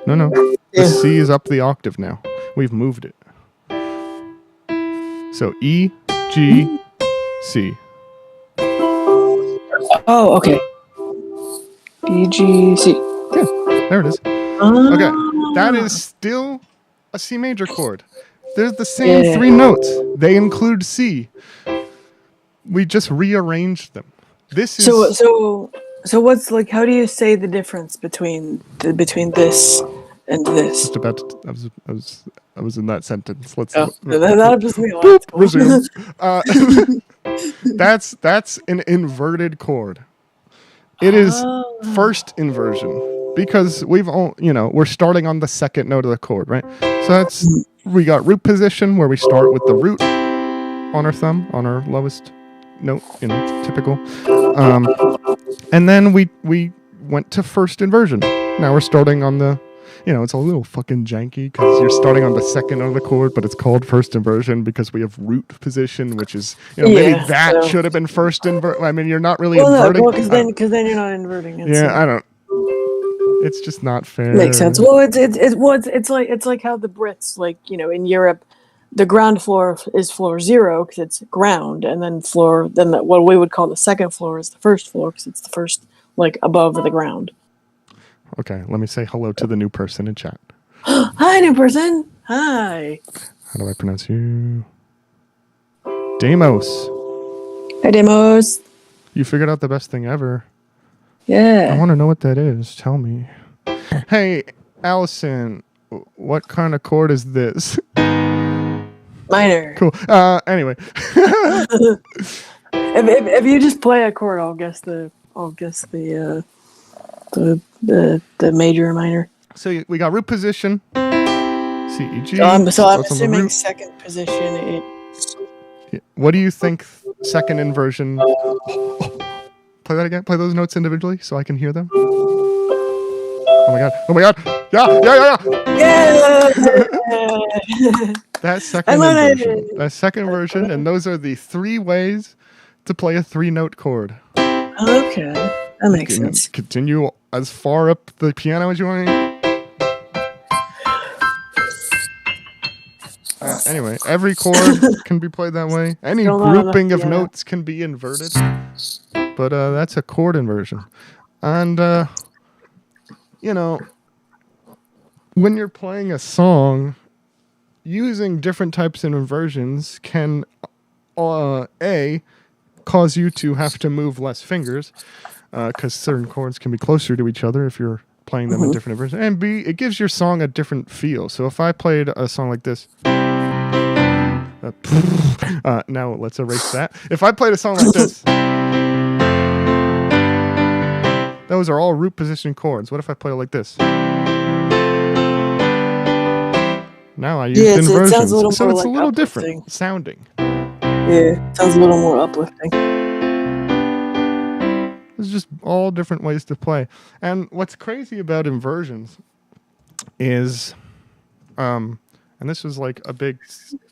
No. The C is up the octave now. We've moved it. So E, G, C.
Oh, okay. E, G, C.
Yeah, there it is. Okay, that is still a C major chord. There's the same 3 notes. They include C. We just rearranged them. This is
So what's like? How do you say the difference between this and this?
just about. I was in that sentence. Let's.
That just me.
Resume. That's an inverted chord. It is first inversion because we're starting on the second note of the chord, right? So we got root position where we start with the root on our thumb on our lowest note, typical. And then we went to first inversion. Now we're starting on the, it's a little fucking janky because you're starting on the second note of the chord, but it's called first inversion because we have root position, which is, maybe that should have been first invert. I mean, you're not really inverting.
Well, because then you're not inverting it.
Yeah, I don't. It's just not fair.
Makes sense. Well, it's like how the Brits, in Europe, the ground floor is floor 0 because it's ground, and then what we would call the second floor is the first floor because it's the first above the ground.
Okay, let me say hello to the new person in chat.
Hi, new person. Hi.
How do I pronounce you? Demos.
Hi, Demos.
You figured out the best thing ever.
Yeah.
I want to know what that is. Tell me. Hey, Allison, what kind of chord is this?
Minor.
Cool. Anyway.
if you just play a chord, I'll guess the major or minor.
So we got root position. C, E, G.
So I'm assuming second position.
What do you think second inversion? Play that again. Play those notes individually so I can hear them. Oh my god. Oh my god. Yeah. That second version, and those are the 3 ways to play a 3-note chord.
Okay, that makes sense.
Continue as far up the piano as you want. Anyway, every chord can be played that way. Any grouping of notes can be inverted. But that's a chord inversion. And, when you're playing a song, using different types of inversions can, A, cause you to have to move less fingers, because certain chords can be closer to each other if you're playing them in different inversions. And B, it gives your song a different feel. So if I played a song like this... now let's erase that. If I played a song like this... Those are all root position chords. What if I play it like this? Now I used inversions. So it's a little different sounding.
Yeah, sounds a little more uplifting.
There's just all different ways to play. And what's crazy about inversions is, and this was a big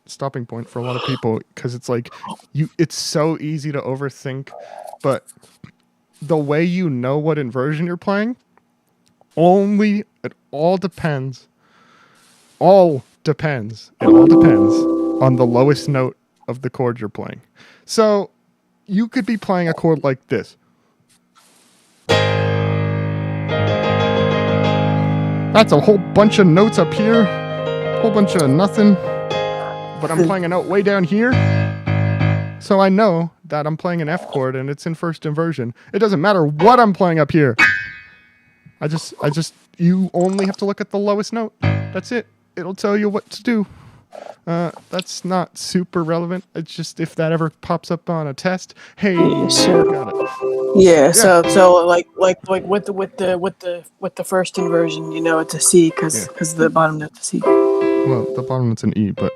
stopping point for a lot of people because it's it's so easy to overthink, but the way you know what inversion you're playing, it all depends on the lowest note of the chord you're playing. So you could be playing a chord like this. That's a whole bunch of notes up here, a whole bunch of nothing, but I'm playing a note way down here. So I know that I'm playing an F chord and it's in first inversion. It doesn't matter what I'm playing up here. You only have to look at the lowest note. That's it. It'll tell you what to do. That's not super relevant. It's just if that ever pops up on a test, hey, got it.
Yeah. So like with the first inversion, you know it's a C because the bottom note's a C.
Well, the bottom note's an E, but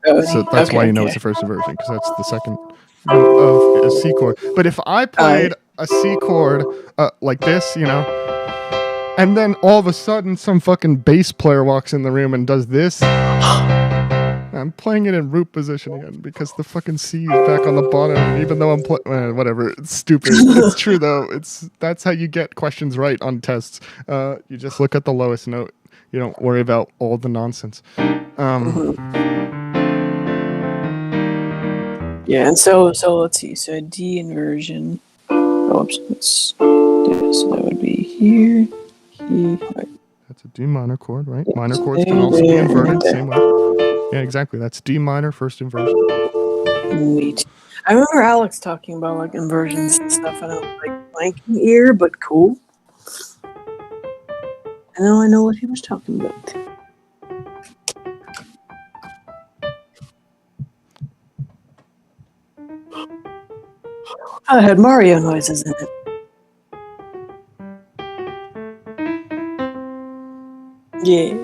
so that's why you know it's the first inversion because that's the second note of a C chord. But if I played a C chord like this, you know, and then all of a sudden some fucking bass player walks in the room and does this. I'm playing it in root position again because the fucking C is back on the bottom. Even though I'm whatever, it's stupid. It's true though. That's how you get questions right on tests. You just look at the lowest note. You don't worry about all the nonsense.
Yeah, and so let's see. So D inversion. Oops, let's do this. So that would be here. Right.
That's a D minor chord, right? Minor chords can also be inverted, same way. Yeah, exactly. That's D minor, first inversion.
Neat. I remember Alex talking about like inversions and stuff, and I was like blanking ear, but cool. And now I know what he was talking about. I had Mario noises in it. Yeah.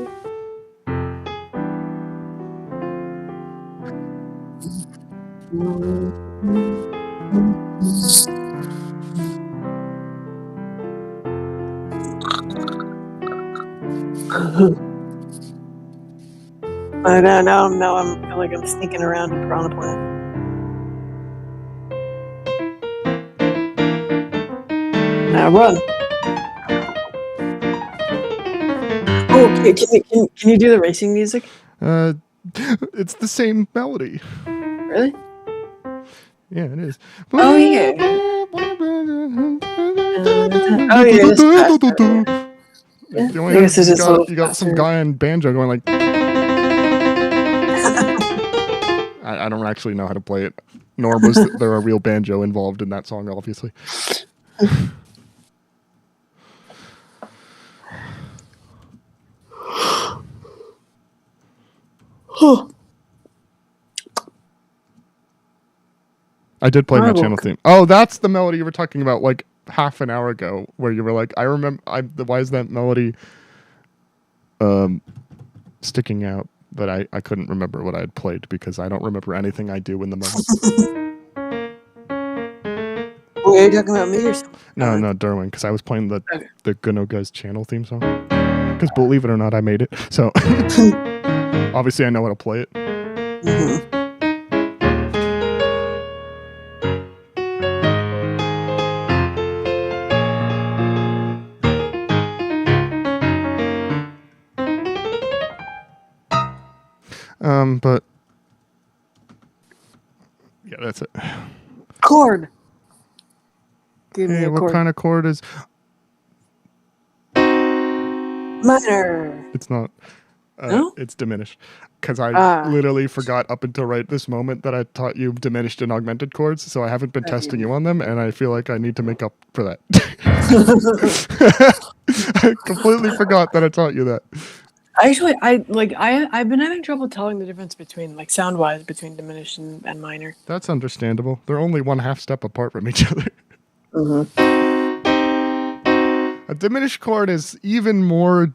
Now I feel like I'm sneaking around in Piranha Plant. Now run. Oh, can you do the racing music?
It's the same melody.
Really?
Yeah, it is.
Oh yeah. Oh yeah.
The only thing is you got some guy on banjo going like. I don't actually know how to play it, nor was there a real banjo involved in that song, obviously. I did play my channel theme. Oh, that's the melody you were talking about like half an hour ago, where you were like, I remember. Why is that melody sticking out? But I couldn't remember what I had played because I don't remember anything I do in the moment.
Well, are you talking about me or something?
No, Derwin, because I was playing the Guno Guys channel theme song. Because believe it or not, I made it. So obviously I know how to play it.
Mm-hmm.
But yeah, that's it.
Chord. Give me a
what
chord.
kind of chord is
minor?
It's not.
No?
It's diminished. Because I literally forgot up until right this moment that I taught you diminished and augmented chords, so I haven't been testing you on them, and I feel like I need to make up for that. I completely forgot that I taught you that.
Actually, I've been having trouble telling the difference between, like, sound-wise, between diminished and minor.
That's understandable. They're only 1/2 step apart from each other.
Mm-hmm.
A diminished chord is even more...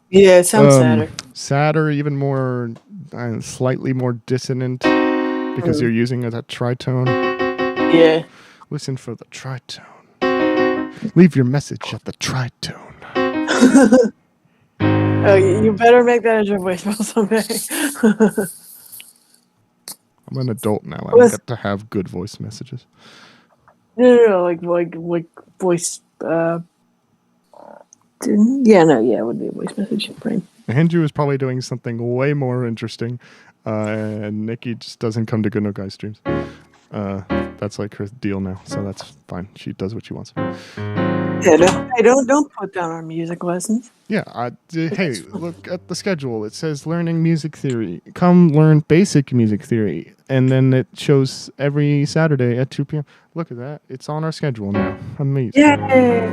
Yeah, it sounds sadder.
Sadder, even more... slightly more dissonant, because you're using a tritone.
Yeah.
Listen for the tritone. Leave your message at the tritone.
Oh, you better make that as your voicemail someday.
I'm an adult now. I don't get to have good voice messages.
No, like voice. It would be a voice message. Brain.
Andrew is probably doing something way more interesting, and Nikki just doesn't come to Guno Guys streams. That's like her deal now, so that's fine. She does what she wants.
Yeah, don't put down our music lessons.
Yeah, hey, look at the schedule. It says learning music theory. Come learn basic music theory, and then it shows every Saturday at 2 p.m. Look at that. It's on our schedule now. Amazing.
Yay!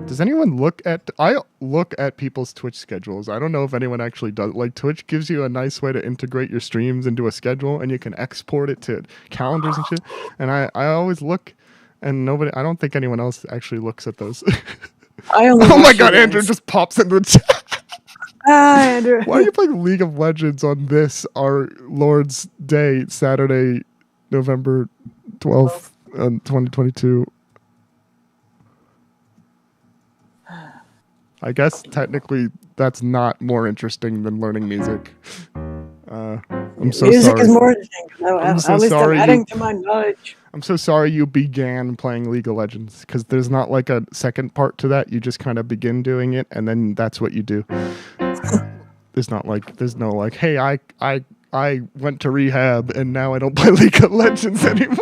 Does anyone look at? I look at people's Twitch schedules. I don't know if anyone actually does. Like Twitch gives you a nice way to integrate your streams into a schedule, and you can export it to calendars and shit. And I always look, and nobody. I don't think anyone else actually looks at those. Oh my god, Andrew just pops into the chat.
Hi, Andrew.
Why are you playing League of Legends on this, our Lord's Day, Saturday, November 12th, 2022? I guess technically that's not more interesting than learning music. I'm so
music
sorry.
Is more interesting.
I'm so
at least
sorry
I'm adding to my knowledge.
I'm so sorry you began playing League of Legends, because there's not like a second part to that. You just kind of begin doing it, and then that's what you do. There's no like, hey, I went to rehab and now I don't play League of Legends anymore.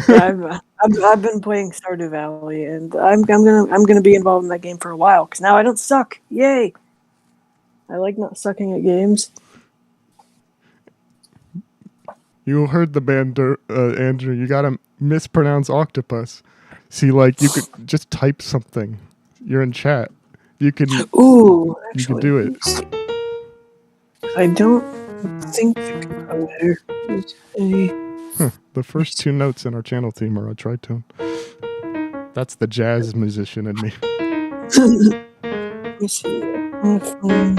I've been playing Stardew Valley, and I'm gonna be involved in that game for a while because now I don't suck. Yay! I like not sucking at games.
You heard the band, Andrew. You gotta mispronounce octopus. See, like, you could just type something. You're in chat. You can.
Ooh, actually,
you can do it.
I don't think the composer is a.
The first two notes in our channel theme are a tritone. That's the jazz musician in me.
Let me see. My phone.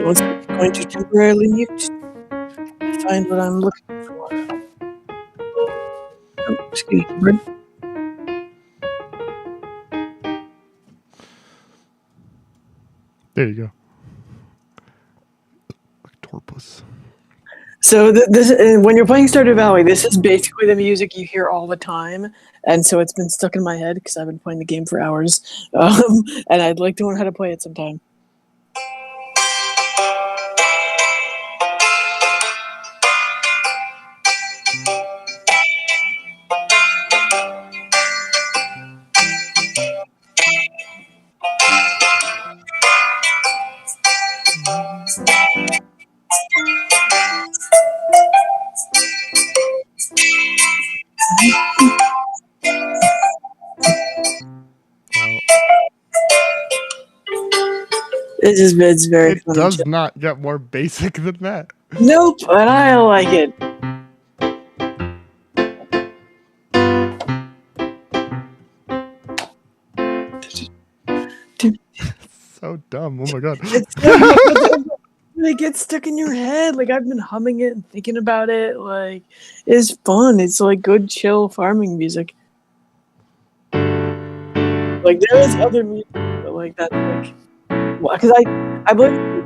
Once it's going to temporarily mute. Find what I'm looking for. Oh, excuse me.
There you go. Like Torpus.
So this, when you're playing Stardew Valley, this is basically the music you hear all the time, and so it's been stuck in my head because I've been playing the game for hours, and I'd like to learn how to play it sometime. It's very
It
fun.
does not get more basic than that.
Nope, and I like it.
So dumb. Oh my god.
It gets stuck in your head. Like, I've been humming it and thinking about it. Like, it's fun. It's like good, chill farming music. Like, there is other music, but like that's like, because I believe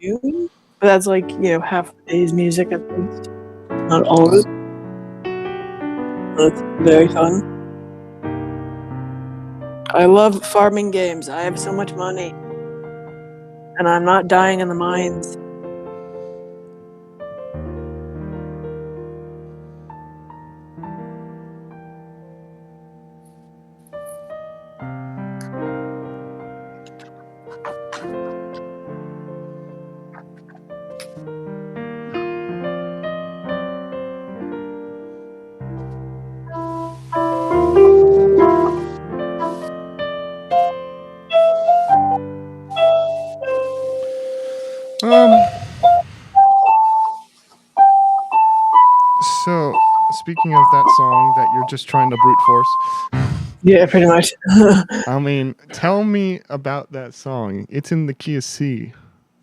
June, but that's like, you know, half the day's music at least, not all of it. That's very fun. I love farming games. I have so much money, and I'm not dying in the mines.
So, speaking of that song that you're just trying to brute force.
Yeah, pretty much.
I mean, tell me about that song. It's in the key of C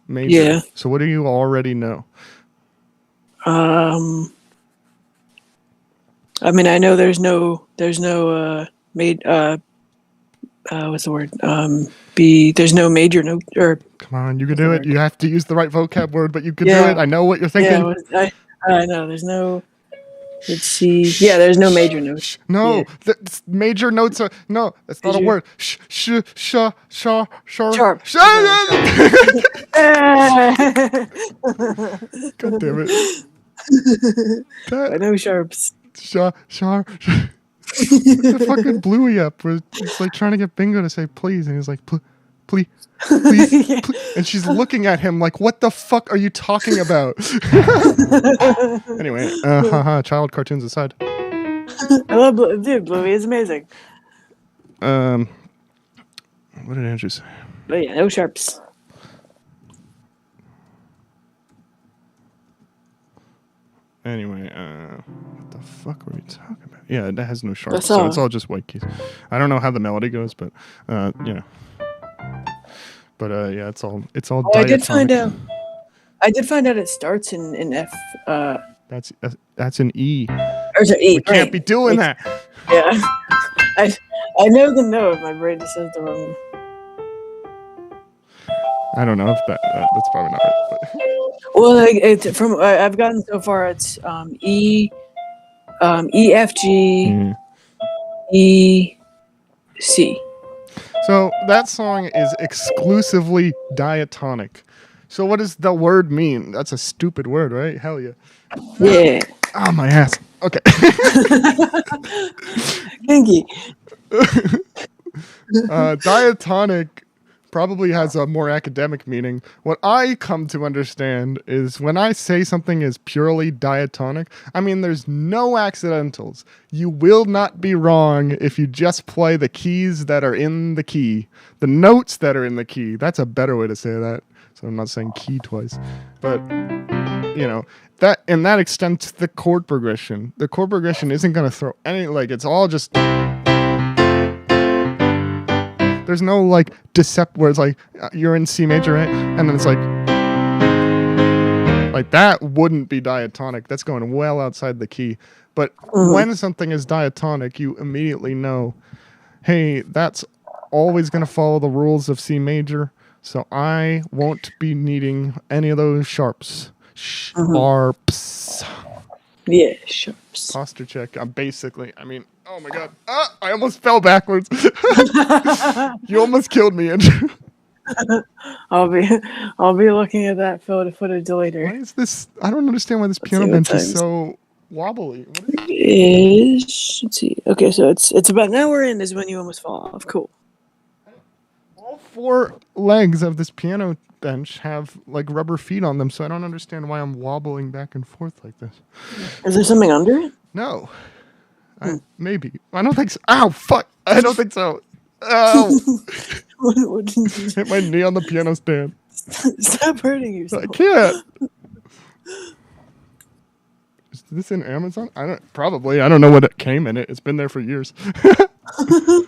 major.
Yeah.
So what do you already know?
I mean, I know there's no what's the word? There's no major note, or
come on, you can do it. You have to use the right vocab word, but you can do it. I know what you're thinking.
Yeah, I know there's no. Let's see. Yeah, there's no major notes.
No,
yeah.
The major notes are no. That's not a word. Sharp. God damn it!
I know sharps.
Sharp. The fucking Bluey up. It's like trying to get Bingo to say please, and he's like, please, please,
Yeah.
please. And she's looking at him like, what the fuck are you talking about? Anyway, child cartoons aside.
I love dude. Bluey is amazing.
What did Andrew say?
But yeah, no sharps.
Anyway, what the fuck were we talking about? Yeah, it has no sharps,
That's
so
all.
it's all just white keys. I don't know how the melody goes, but yeah. But yeah, it's all
Oh,
diatonic.
I did find out it starts in F.
That's an E.
Or sorry, E.
We can't
right.
be doing that.
Yeah. I know the note. My brain just says the wrong.
I don't know if that's probably not right. But.
Well, like, it's from I've gotten so far. It's E, F, G, E, C.
So that song is exclusively diatonic. So what does the word mean? That's a stupid word, right? Hell yeah.
Yeah.
Oh, my ass. Okay.
Kinky.
Diatonic probably has a more academic meaning. What I come to understand is when I say something is purely diatonic, I mean there's no accidentals. You will not be wrong if you just play the keys that are in the key, the notes that are in the key. That's a better way to say that. So I'm not saying key twice. But, you know, that extends the chord progression. The chord progression isn't going to throw any, like, it's all just... There's no like decept where it's like you're in C major, right? And then it's like that wouldn't be diatonic. That's going well outside the key. But when something is diatonic, you immediately know, hey, that's always going to follow the rules of C major. So I won't be needing any of those sharps. Sharps.
Yeah, sharps.
Posture check. I'm basically, I mean, oh my god. I almost fell backwards. You almost killed me, Andrew.
I'll be looking at that footage later.
Why is this? I don't understand why this piano bench is so wobbly. What
Let's see. Okay, so it's about an hour in is when you almost fall off. Cool.
All four legs of this piano bench have like rubber feet on them, so I don't understand why I'm wobbling back and forth like this.
Is there something under it?
No. Maybe. I don't think so. Ow, fuck. I don't think so. Ow.
What did you
Hit my knee on the piano stand.
Stop hurting yourself.
I can't. Is this in Amazon? Probably. I don't know what it came in it. It's been there for years. The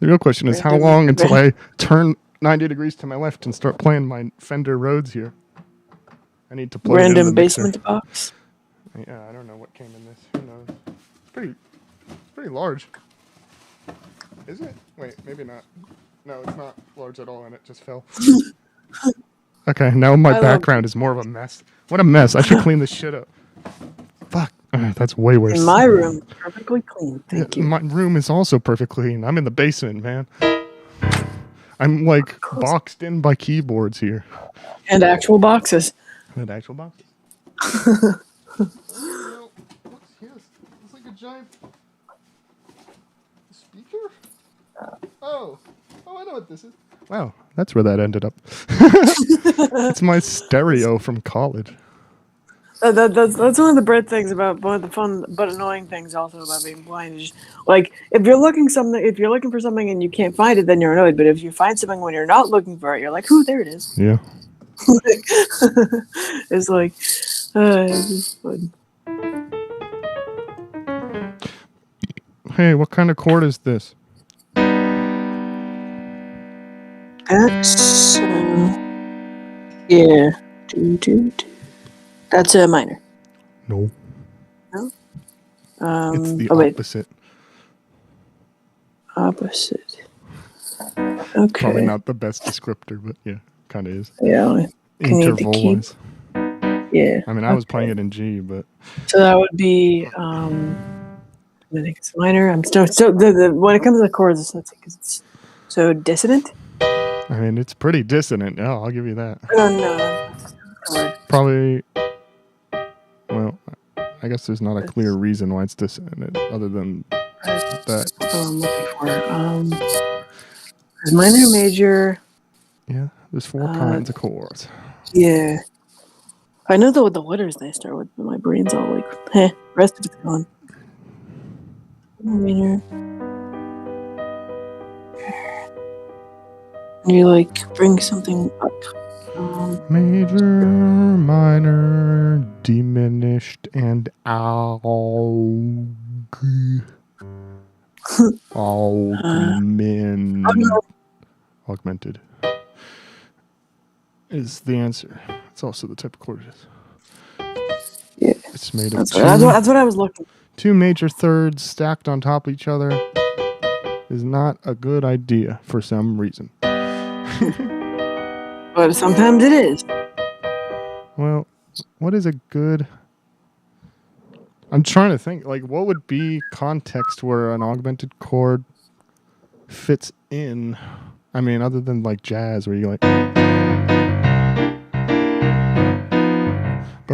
real question is how long until I turn 90 degrees to my left and start playing my Fender Rhodes here. I need to plug
random basement box.
Yeah, I don't know what came in this. Who knows? It's pretty large. Is it? Wait, maybe not. No, it's not large at all, and it just fell. Okay, now my background is more of a mess. What a mess. I should clean this shit up. Fuck. That's way worse.
In my room, perfectly clean. Thank you.
My room is also perfectly clean. I'm in the basement, man. I'm like boxed in by keyboards here.
And actual boxes.
And actual boxes. What's here? It's like a giant speaker? Oh, I know what this is. Wow, that's where that ended up. It's my stereo from college.
That's one of the bad things about one of the fun but annoying things also about being blind is like if you're looking for something and you can't find it, then you're annoyed. But if you find something when you're not looking for it, you're like, "Ooh, there it is."
Yeah.
It's like it's just fun.
Hey, what kind of chord is this?
That's yeah. That's a minor.
No.
No.
It's the opposite.
Opposite. Okay.
Probably not the best descriptor, but yeah, kind of is.
Yeah.
Interval wise.
Yeah.
I mean, I was playing it in G, but.
So that would be. I think it's minor. I'm still when it comes to the chords, it's so dissonant.
I mean, it's pretty dissonant. Yeah, I'll give you that.
No.
Probably. Well, I guess there's not a clear reason why it's dissonant, other than that.
That's what I'm looking for. There's minor, major.
Yeah, there's 4 kinds of chords.
Yeah. I know what the letters they start with, but my brain's all like, rest of it's gone. Minor. And you like bring something up.
Major, minor, diminished, and augmented is the answer. It's also the type of chord it is.
Yeah,
it's made of
that's what I was looking.
2 major thirds stacked on top of each other is not a good idea for some reason.
But sometimes it is.
Well, what is a good... I'm trying to think, like, what would be context where an augmented chord fits in? I mean, other than, like, jazz, where you, like... But,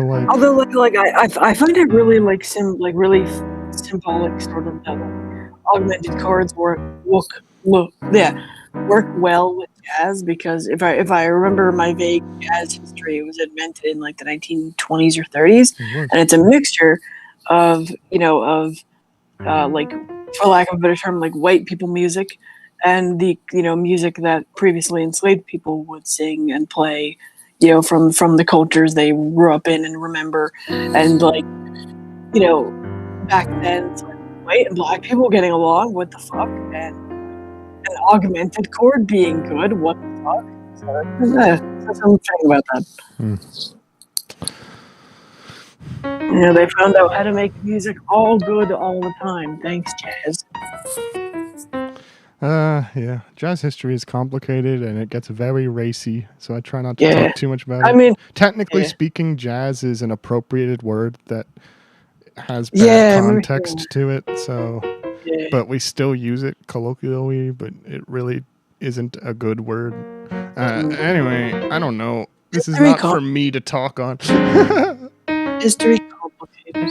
like...
Although, like I find it really, like, really symbolic, sort of, that augmented chords work well with jazz, because if I remember my vague jazz history, it was invented in like the 1920s or 30s, and it's a mixture of like, for lack of a better term, like white people music, and the music that previously enslaved people would sing and play, from the cultures they grew up in and remember, and like back then, it's like white and black people getting along, what the fuck, and an augmented chord being good, what the fuck. So that's what I'm saying about that. They found out how to make music all good all the time. Thanks, jazz.
Yeah. Jazz history is complicated and it gets very racy, so I try not to talk too much about it.
I mean,
technically speaking, jazz is an appropriated word that has bad context to it, so... But we still use it colloquially, but it really isn't a good word. Anyway, I don't know. This is not for me to talk on.
History complicated.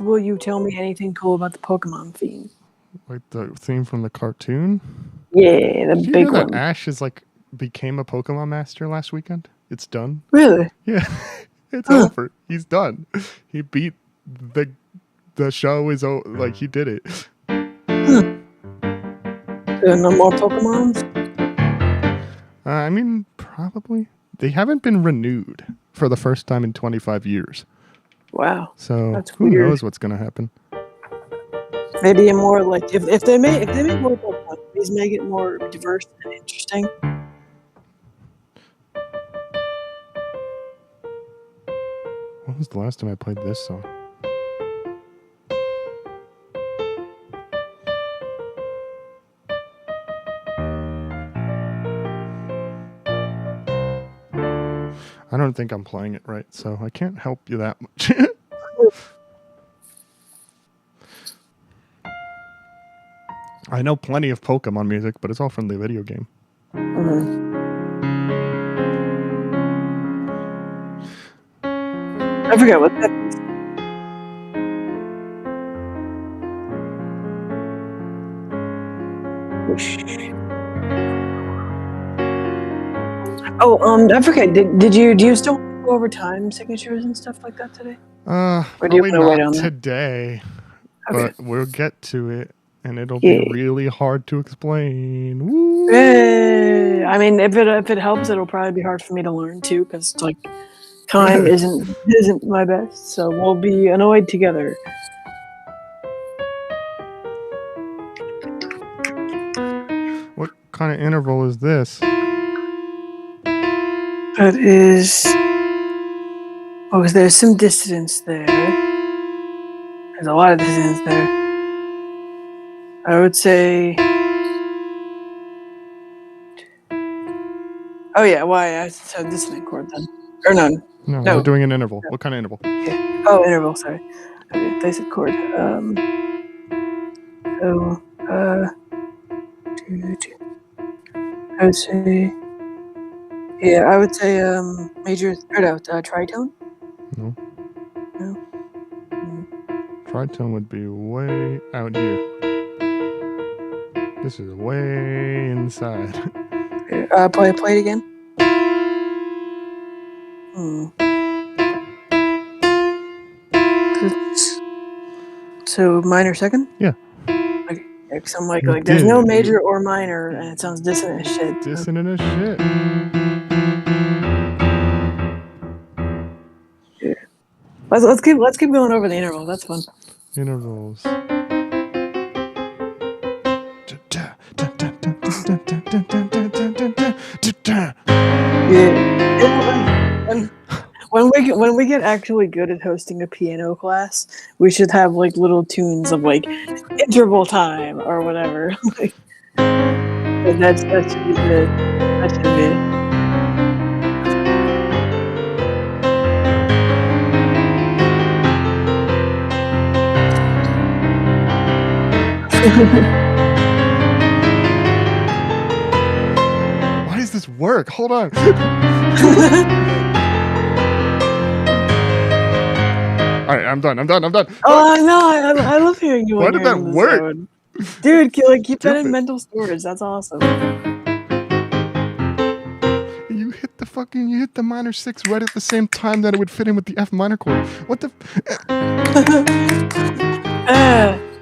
Will you tell me anything cool about the Pokemon theme?
Like the theme from the cartoon?
Yeah, the big one.
Ash is became a Pokemon master last weekend. It's done.
Really?
Yeah. It's over. He's done. He beat the show is like he did it.
No more Pokemons?
I mean, probably. They haven't been renewed for the first time in 25 years.
Wow.
So who knows what's going to happen?
Maybe a more like if they make more Pokemon, please make it more diverse and interesting.
When was the last time I played this song? I don't think I'm playing it right, so I can't help you that much. I know plenty of Pokemon music, but it's all from the video game.
I forget what that is. Oh, I forget. Do you still go over time signatures and stuff like that today?
Or do you want to wait on today? Okay. But we'll get to it, and it'll be really hard to explain. Woo!
Hey. I mean, if it helps, it'll probably be hard for me to learn too, because like time isn't my best. So we'll be annoyed together.
What kind of interval is this?
That is... Oh, there's some dissonance there. There's a lot of dissonance there. I would say... Oh yeah, why? I said dissonant chord then. Or none.
No, we're doing an interval. What kind of interval?
Yeah. Oh, interval, sorry. Okay, basic chord. I would say... Yeah, I would say major, tritone.
No.
No. Mm.
Tritone would be way out here. This is way inside.
Play it again. So minor second?
Yeah.
Okay. Because I'm like there's no major or minor, and it sounds dissonant as shit.
Dissonant as shit.
Yeah. Let's keep going over the interval. That's fun.
Intervals.
Yeah. When we get actually good at hosting a piano class, we should have like little tunes of like interval time or whatever. that should be good. That should be.
Why does this work? Hold on. All right, I'm done.
Oh no, I love hearing you.
Why did that work?
Zone. Dude, keep that in mental storage. That's awesome.
You hit the minor 6 right at the same time that it would fit in with the F minor chord. What the?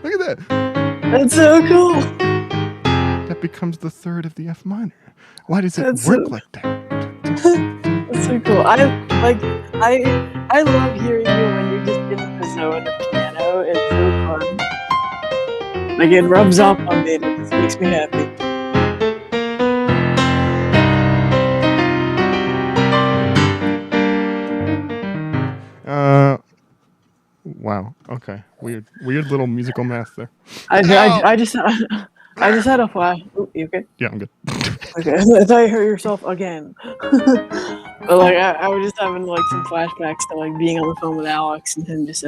Look at that.
That's so cool.
That becomes the 3rd of the F minor. Why does it work like that?
That's so cool. I love hearing you when you're just in the zone of piano. It's so fun. Like it rubs off on me. It just makes me happy.
Wow. Okay. Weird little musical math there.
I just had a flash. Ooh, you okay?
Yeah, I'm good.
Okay, I thought you hurt yourself again. But like I was just having like some flashbacks to like being on the phone with Alex and him just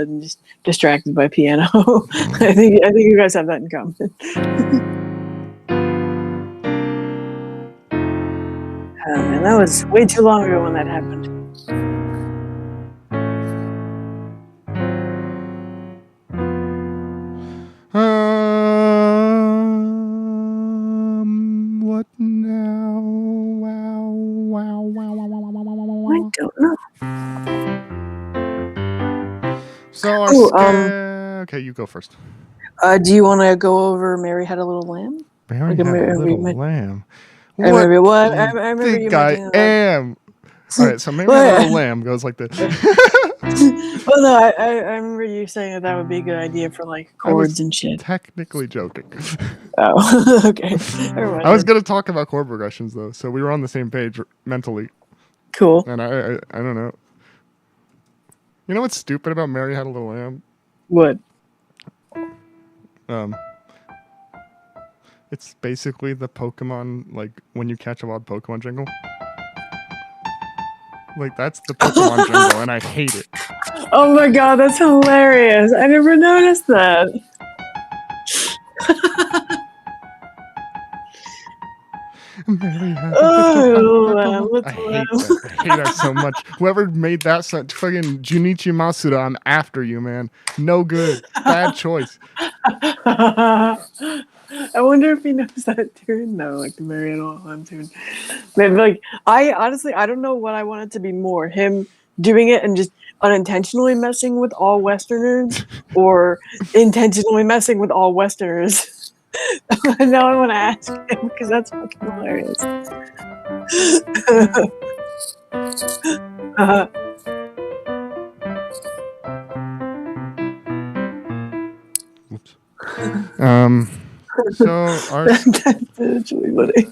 distracted by piano. I think you guys have that in common. Man, that was way too long ago when that happened.
What now? Wow.
I don't know.
So okay, you go first.
Do you want to go over Mary Had a Little Lamb?
Mary Had a Little Lamb.
I remember you
I am. All right, so Mary Had a Little Lamb goes like this.
Well, no, I remember you saying that would be a good idea for like chords and shit.
Technically joking.
Oh, okay.
I was gonna talk about chord progressions though, so we were on the same page mentally.
Cool.
And I don't know. You know what's stupid about Mary Had a Little Lamb?
What?
It's basically the Pokemon, like when you catch a wild Pokemon jingle. Like that's the Pokemon jingle, and I hate it.
Oh my god, that's hilarious! I never noticed that.
I hate that so much. Whoever made that song, fucking Junichi Masuda, I'm after you, man. No good. Bad choice.
I wonder if he knows that tune though, like the Mary Had a Little Lamb tune. Maybe, like I don't know what I want it to be more, him doing it and just unintentionally messing with all Westerners, or intentionally messing with all Westerners. Now I want to ask him because that's fucking hilarious.
Whoops. So our
that's really funny.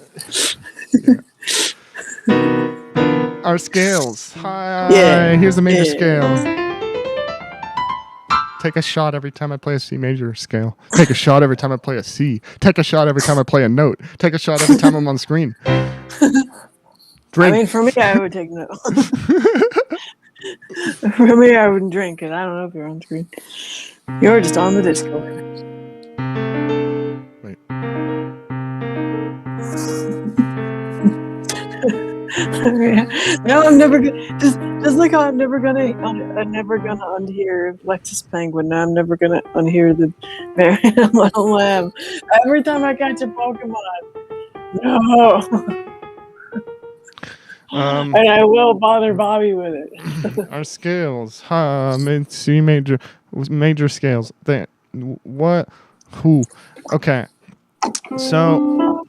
Yeah. Our scales. Hi.
Yeah.
Here's the major scale. Take a shot every time I play a C major scale. Take a shot every time I play a C. Take a shot every time I play a note. Take a shot every time I'm on screen. Drink.
I mean, for me, I would take note. For me, I wouldn't drink, and I don't know if you're on screen. You're just on the Discord.
Wait.
No, I'm never gonna. Just like how I'm never gonna unhear Lexus Penguin. Now I'm never gonna unhear the Marion Little Lamb. Every time I catch a Pokemon, no, and I will bother Bobby with it.
Our scales, C major scales. What? Who? Okay. So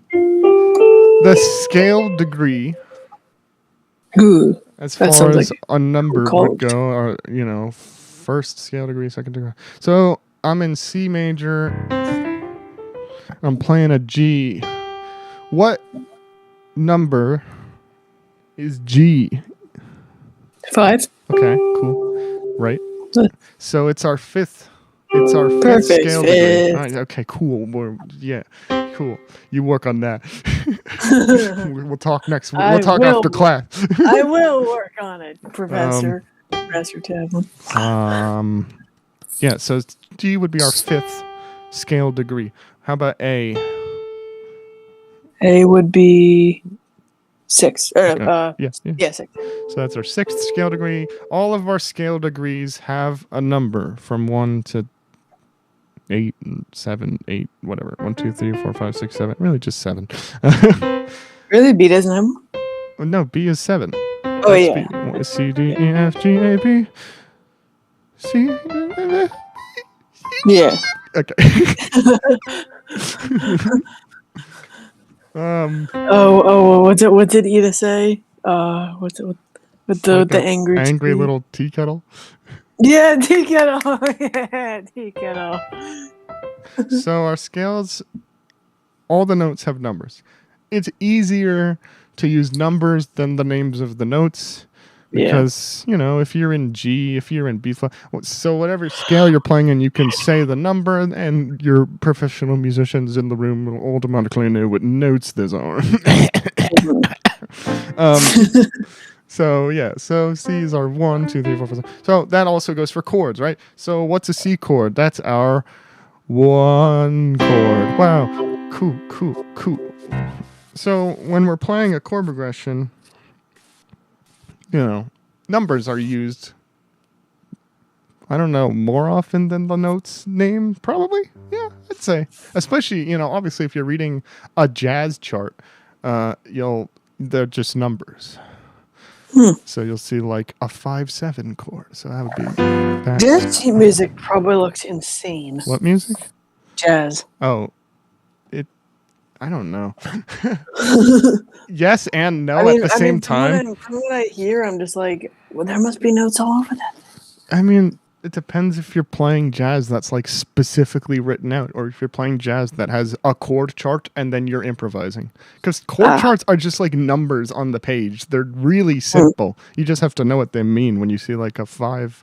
the scale degree,
Ooh,
as
that
far
sounds
as
like
a number
cult.
would go, or first scale degree, second degree. So I'm in C major. I'm playing a G. What number is G?
5.
Okay, cool. Right. So it's our fifth. It's our fifth
Perfect.
scale degree. Right, okay, cool. Cool. You work on that. We'll talk next week. We'll talk after class.
I will work on it, Professor Tavlin.
Yeah. So G would be our fifth scale degree. How about A?
A would be 6.
Yeah.
6.
So that's our sixth scale degree. All of our scale degrees have a number from 1 to 8, 7, 8, whatever. 1, 2, 3, 4, 5, 6, 7. Really, just 7.
Really, B doesn't have one?
No, B is 7.
Oh,
that's
yeah.
B. C, D, E, F, G, A, B, C.
Yeah.
Okay.
What did Ida say? What's it with the angry tree?
Little tea kettle?
Yeah, tea kettle. Yeah, tea kettle.
So our scales, all the notes have numbers. It's easier to use numbers than the names of the notes. Because, if you're in G, if you're in B flat, so whatever scale you're playing in, you can say the number, and your professional musicians in the room will automatically know what notes those are. So C's are 1, 2, 3, 4, 5, 6. So that also goes for chords, right? So what's a C chord? That's our 1 chord. Wow. Cool. So when we're playing a chord progression, numbers are used, I don't know, more often than the notes name, probably. Yeah, I'd say. Especially, obviously if you're reading a jazz chart, they're just numbers. So you'll see like a 5/7 chord. So that would be that.
Jazz music probably looks insane.
What music?
Jazz.
Oh, I don't know. Yes and no at the same time.
From what I hear, I'm just like, well, there must be notes all over that.
I mean, it depends if you're playing jazz that's like specifically written out, or if you're playing jazz that has a chord chart and then you're improvising. Because chord charts are just like numbers on the page. They're really simple. You just have to know what they mean when you see like a 5/7.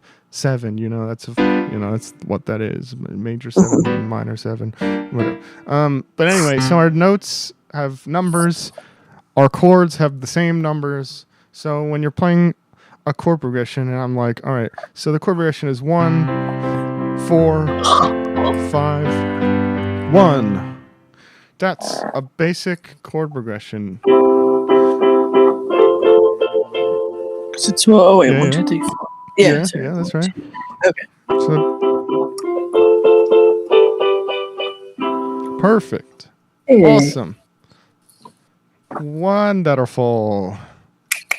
That's what that is. Major 7, minor 7, whatever. But anyway, so our notes have numbers. Our chords have the same numbers. So when you're playing a chord progression, and I'm like, all right, so the chord progression is 1, 4, 5, 1. That's a basic chord progression.
It's 1, 2, 3, 4. Yeah,
that's right.
Okay.
So, perfect.
Hey.
Awesome. Wonderful.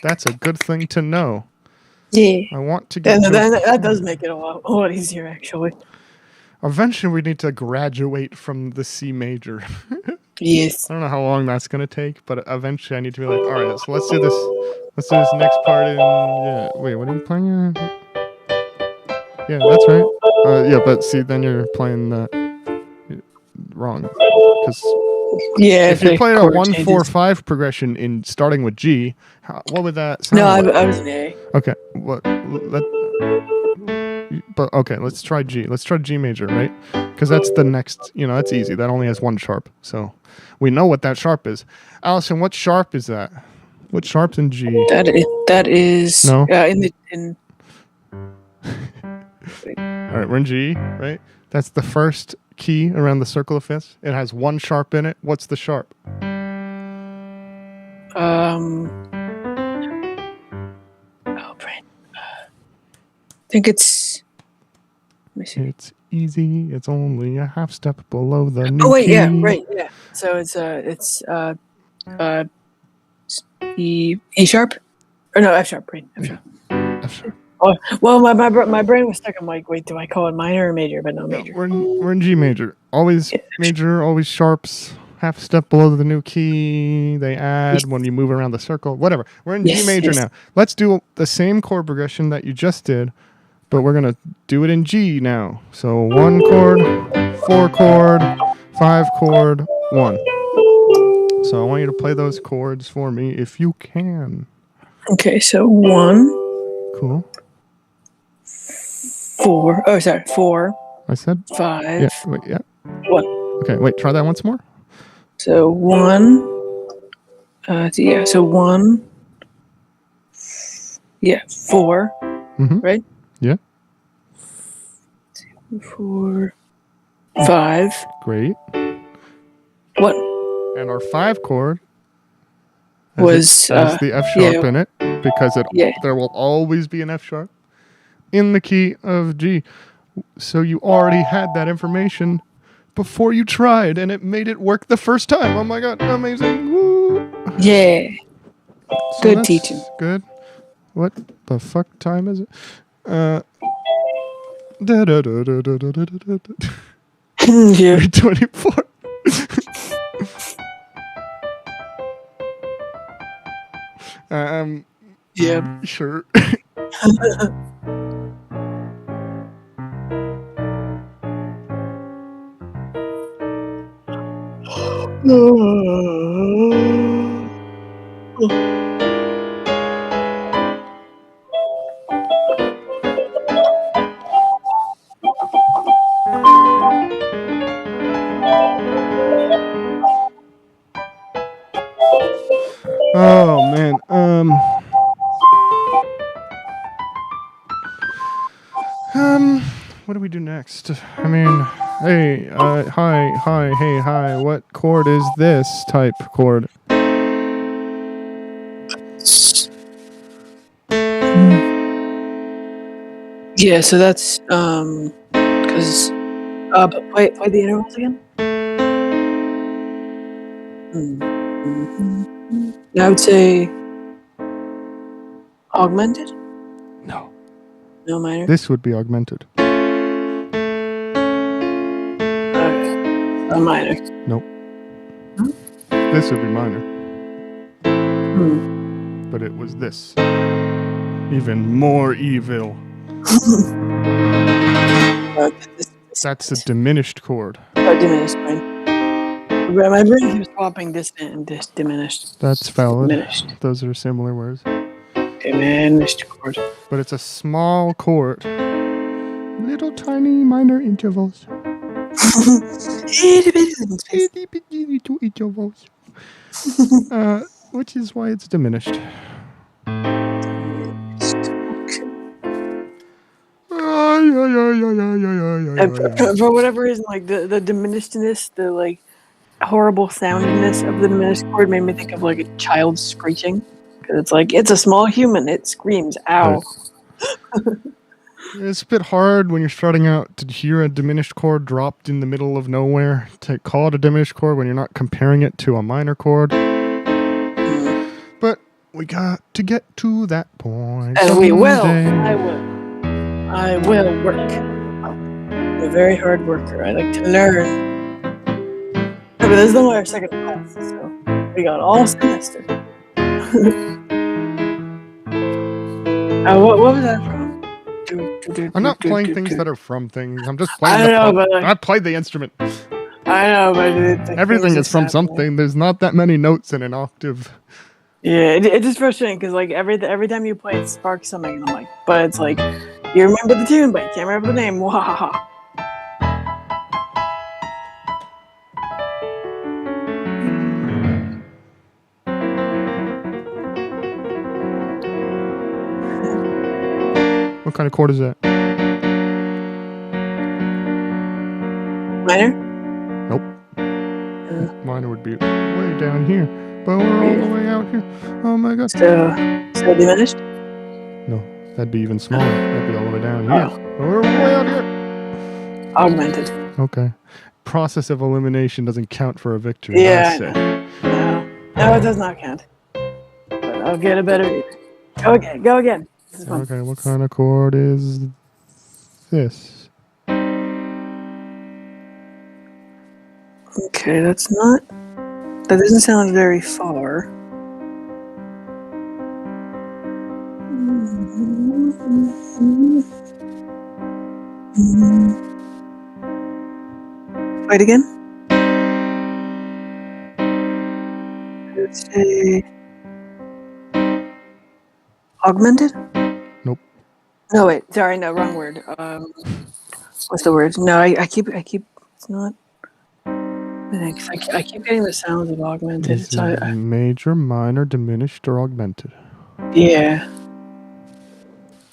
That's a good thing to know.
Yeah.
I want to get
that does make it a lot easier, actually.
Eventually, we need to graduate from the C major.
Yes.
I don't know how long that's going to take, but eventually I need to be like, all right, so let's do this. Let's do this next part in... Yeah. Wait, what are you playing? Yeah, that's right. But see, then you're playing wrong. Because if you play a 1-4-5 progression in starting with G, what would that sound like?
No, I was an A.
Okay. But okay, let's try G. Let's try G major, right? Because that's the next, that's easy. That only has 1 sharp. So we know what that sharp is. Allison, what sharp is that? What sharp's in G?
That is
no.
In
All right, we're in G, right? That's the first key around the circle of fifths. It has 1 sharp in it. What's the sharp?
Oh, brain. think it's. Let me see.
It's easy. It's only a half step below the new
Oh wait,
key.
yeah, right, yeah. So it's E sharp, or no, F sharp, right? F sharp.
F sharp.
Oh, well, my brain was stuck. I'm like, wait, do I call it minor or major? But no,
No,
major.
we're in G major. Always major, always sharps. Half step below the new key. They add when you move around the circle. Whatever. We're in G major now. Let's do the same chord progression that you just did, but we're gonna do it in G now. So 1 chord, 4 chord, 5 chord, 1. So I want you to play those chords for me if you can.
Okay, so 1.
Cool.
4. Oh, sorry, 4.
I said
5.
Yeah. Wait. Yeah.
1.
Okay. Wait. Try that once more.
So 1. Yeah. So 1. Yeah. 4.
Mm-hmm.
Right.
Yeah.
4. 5.
Great.
1.
And our 5 chord
has
the F sharp in it because there will always be an F sharp in the key of G. So you already had that information before you tried, and it made it work the first time. Oh my god, amazing. Woo.
Yeah.
So
good teaching.
Good. What the fuck time is it?
Yeah.
24.
Yeah.
Sure. Oh man. What do we do next? I mean, hey, hi, hey, hi. What chord is this type chord?
Yeah, so that's because play the intervals again. I would say augmented.
No.
No minor.
This would be augmented.
A minor.
Nope. Huh? This would be minor. But it was this. Even more evil. That's a diminished chord.
Oh, diminished, right? My brain keeps swapping distant and diminished.
That's valid.
Diminished.
Those are similar words.
Diminished chord.
But it's a small chord. Little tiny minor intervals. Itty bitty little intervals. Which is why it's diminished.
For whatever reason, like the diminishedness, the like horrible soundiness of the diminished chord made me think of like a child screeching. Because it's like, it's a small human, it screams, ow.
Right. It's a bit hard when you're starting out to hear a diminished chord dropped in the middle of nowhere to call it a diminished chord when you're not comparing it to a minor chord. But we got to get to that point.
And we will. I will work. I'm a very hard worker. I like to learn. But this is only our second class, so we got all semester. What was that from?
I'm not playing things that are from things. I'm just playing I played the instrument.
I know, but
everything is from something. There's not that many notes in an octave.
Yeah, it's just frustrating because like every time you play, it sparks something, and I'm like, but it's like you remember the tune, but you can't remember the name. Wahaha.
What kind of chord is that?
Minor?
Nope. Minor would be way down here, but we're all the way out here. Oh my god.
So diminished?
No, that'd be even smaller. That'd be all the way down
Augmented.
Okay. Process of elimination doesn't count for a victory.
Yeah,
That's it.
No, it does not count. But I'll get a better. Okay, go again. This is fun.
Okay, what kind of chord is this?
Okay, that's not. That doesn't sound very far. Wait again. Let's say augmented.
Nope.
No, wait. Sorry, no, wrong word. What's the word? No, I keep. It's not. I keep getting the sounds of augmented.
Is it major, minor, diminished, or augmented?
Yeah.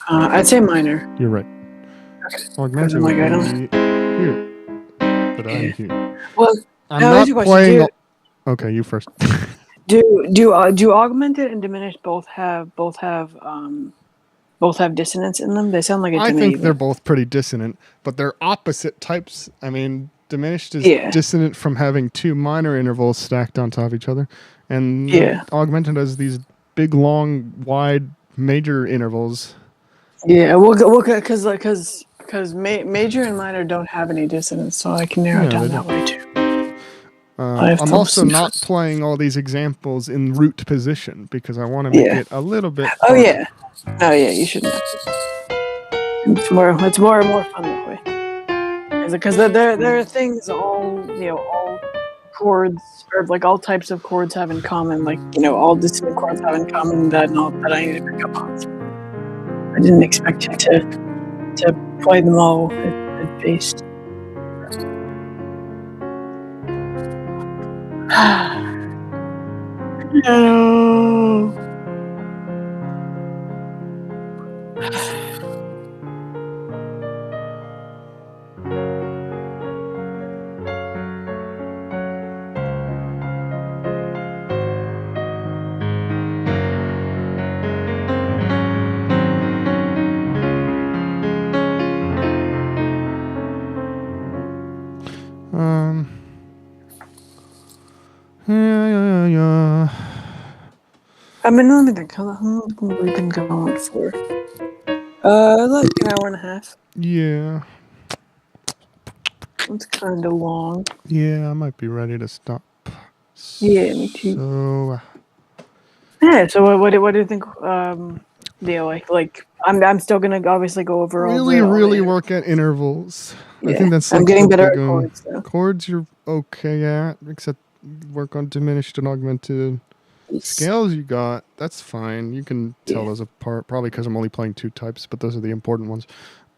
I'd say minor.
You're right.
Okay.
Augmented
Like, I
would
don't.
be here. But I'm here.
Well,
I'm
now
not
here's your question.
playing. Okay, you first.
Do augmented and diminished both have dissonance in them? They sound like a
I
to
think
me,
they're
but-
both pretty dissonant, but they're opposite types. I mean, diminished is
Yeah.
dissonant from having two minor intervals stacked on top of each other, and
Yeah.
augmented has these big, long, wide major intervals.
Yeah, well, because major and minor don't have any dissonance, so I can narrow
Yeah,
it down
they
that way too.
I'm also not playing all these examples in root position because I want to make it a little bit.
Oh
harder.
yeah. Oh yeah, you shouldn't. It's more fun that way. Because there are things all chords or like all types of chords have in common, like all dissonant chords have in common that I need to pick up on. So I didn't expect you to play them all at base. No.
Yeah.
I mean, let me think. How long have we been going for? Like an hour and a half.
Yeah.
It's kind of long.
Yeah, I might be ready to stop.
Yeah, me too.
So.
Yeah. So what do you think? Like I'm still gonna obviously go over
Really work at intervals.
Yeah.
I think that's.
I'm
like
getting
the
better
big
at
one.
chords. So.
Chords you're okay at, except work on diminished and augmented. Scales you got, that's fine. You can tell those apart, probably because I'm only playing two types, but those are the important ones,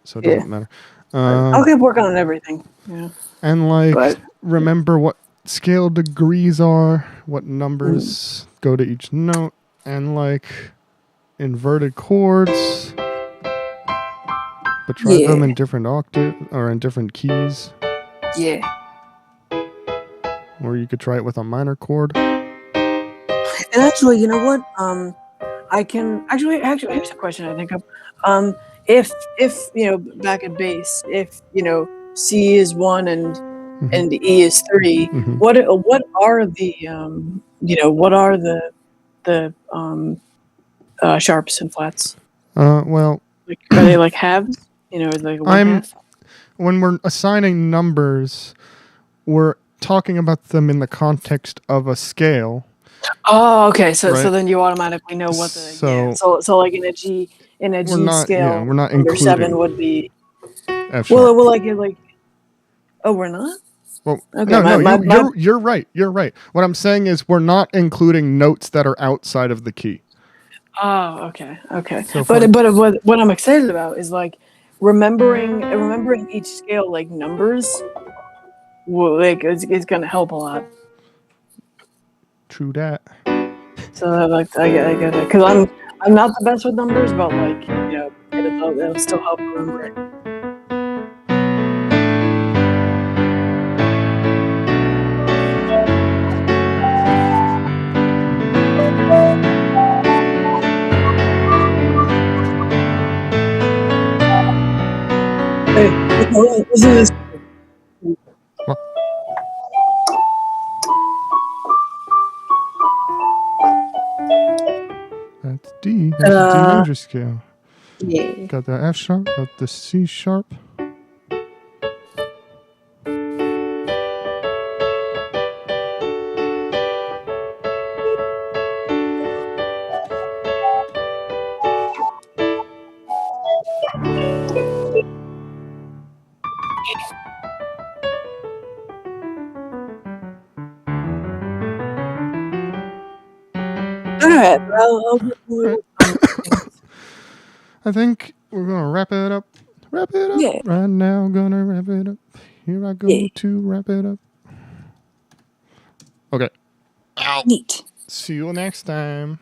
so it doesn't matter.
I'll keep working on everything. Yeah.
And remember what scale degrees are, what numbers go to each note, and inverted chords, but try them in different octave or in different keys.
Yeah.
Or you could try it with a minor chord.
And actually, you know what? I can actually here's a question I think of. If back at base, if C is 1 and E is 3, what are the sharps and flats?
Well,
are they like halves? Like one half?
When we're assigning numbers, we're talking about them in the context of a scale.
Oh, okay. So
right?
so then you automatically know what the so like in a G scale,
we're not
number
including
7 would be
F sharp.
Oh, we're not.
Well,
okay,
no, you're right. You're right. What I'm saying is we're not including notes that are outside of the key.
Oh, okay.
So
but what I'm excited about is remembering each scale like numbers. It's gonna help a lot.
True that.
So I get it because I'm not the best with numbers, but it'll still help remember it. Hey, listen to this.
That's D. That's a D major scale.
Yeah.
Got the F sharp, got the C sharp.
Alright, well,
Alright. I think we're gonna wrap it up. Wrap it up
Yeah.
right now. Gonna wrap it up. Here I go
Yeah.
to wrap it up. Okay. Ow.
Neat.
See you next time.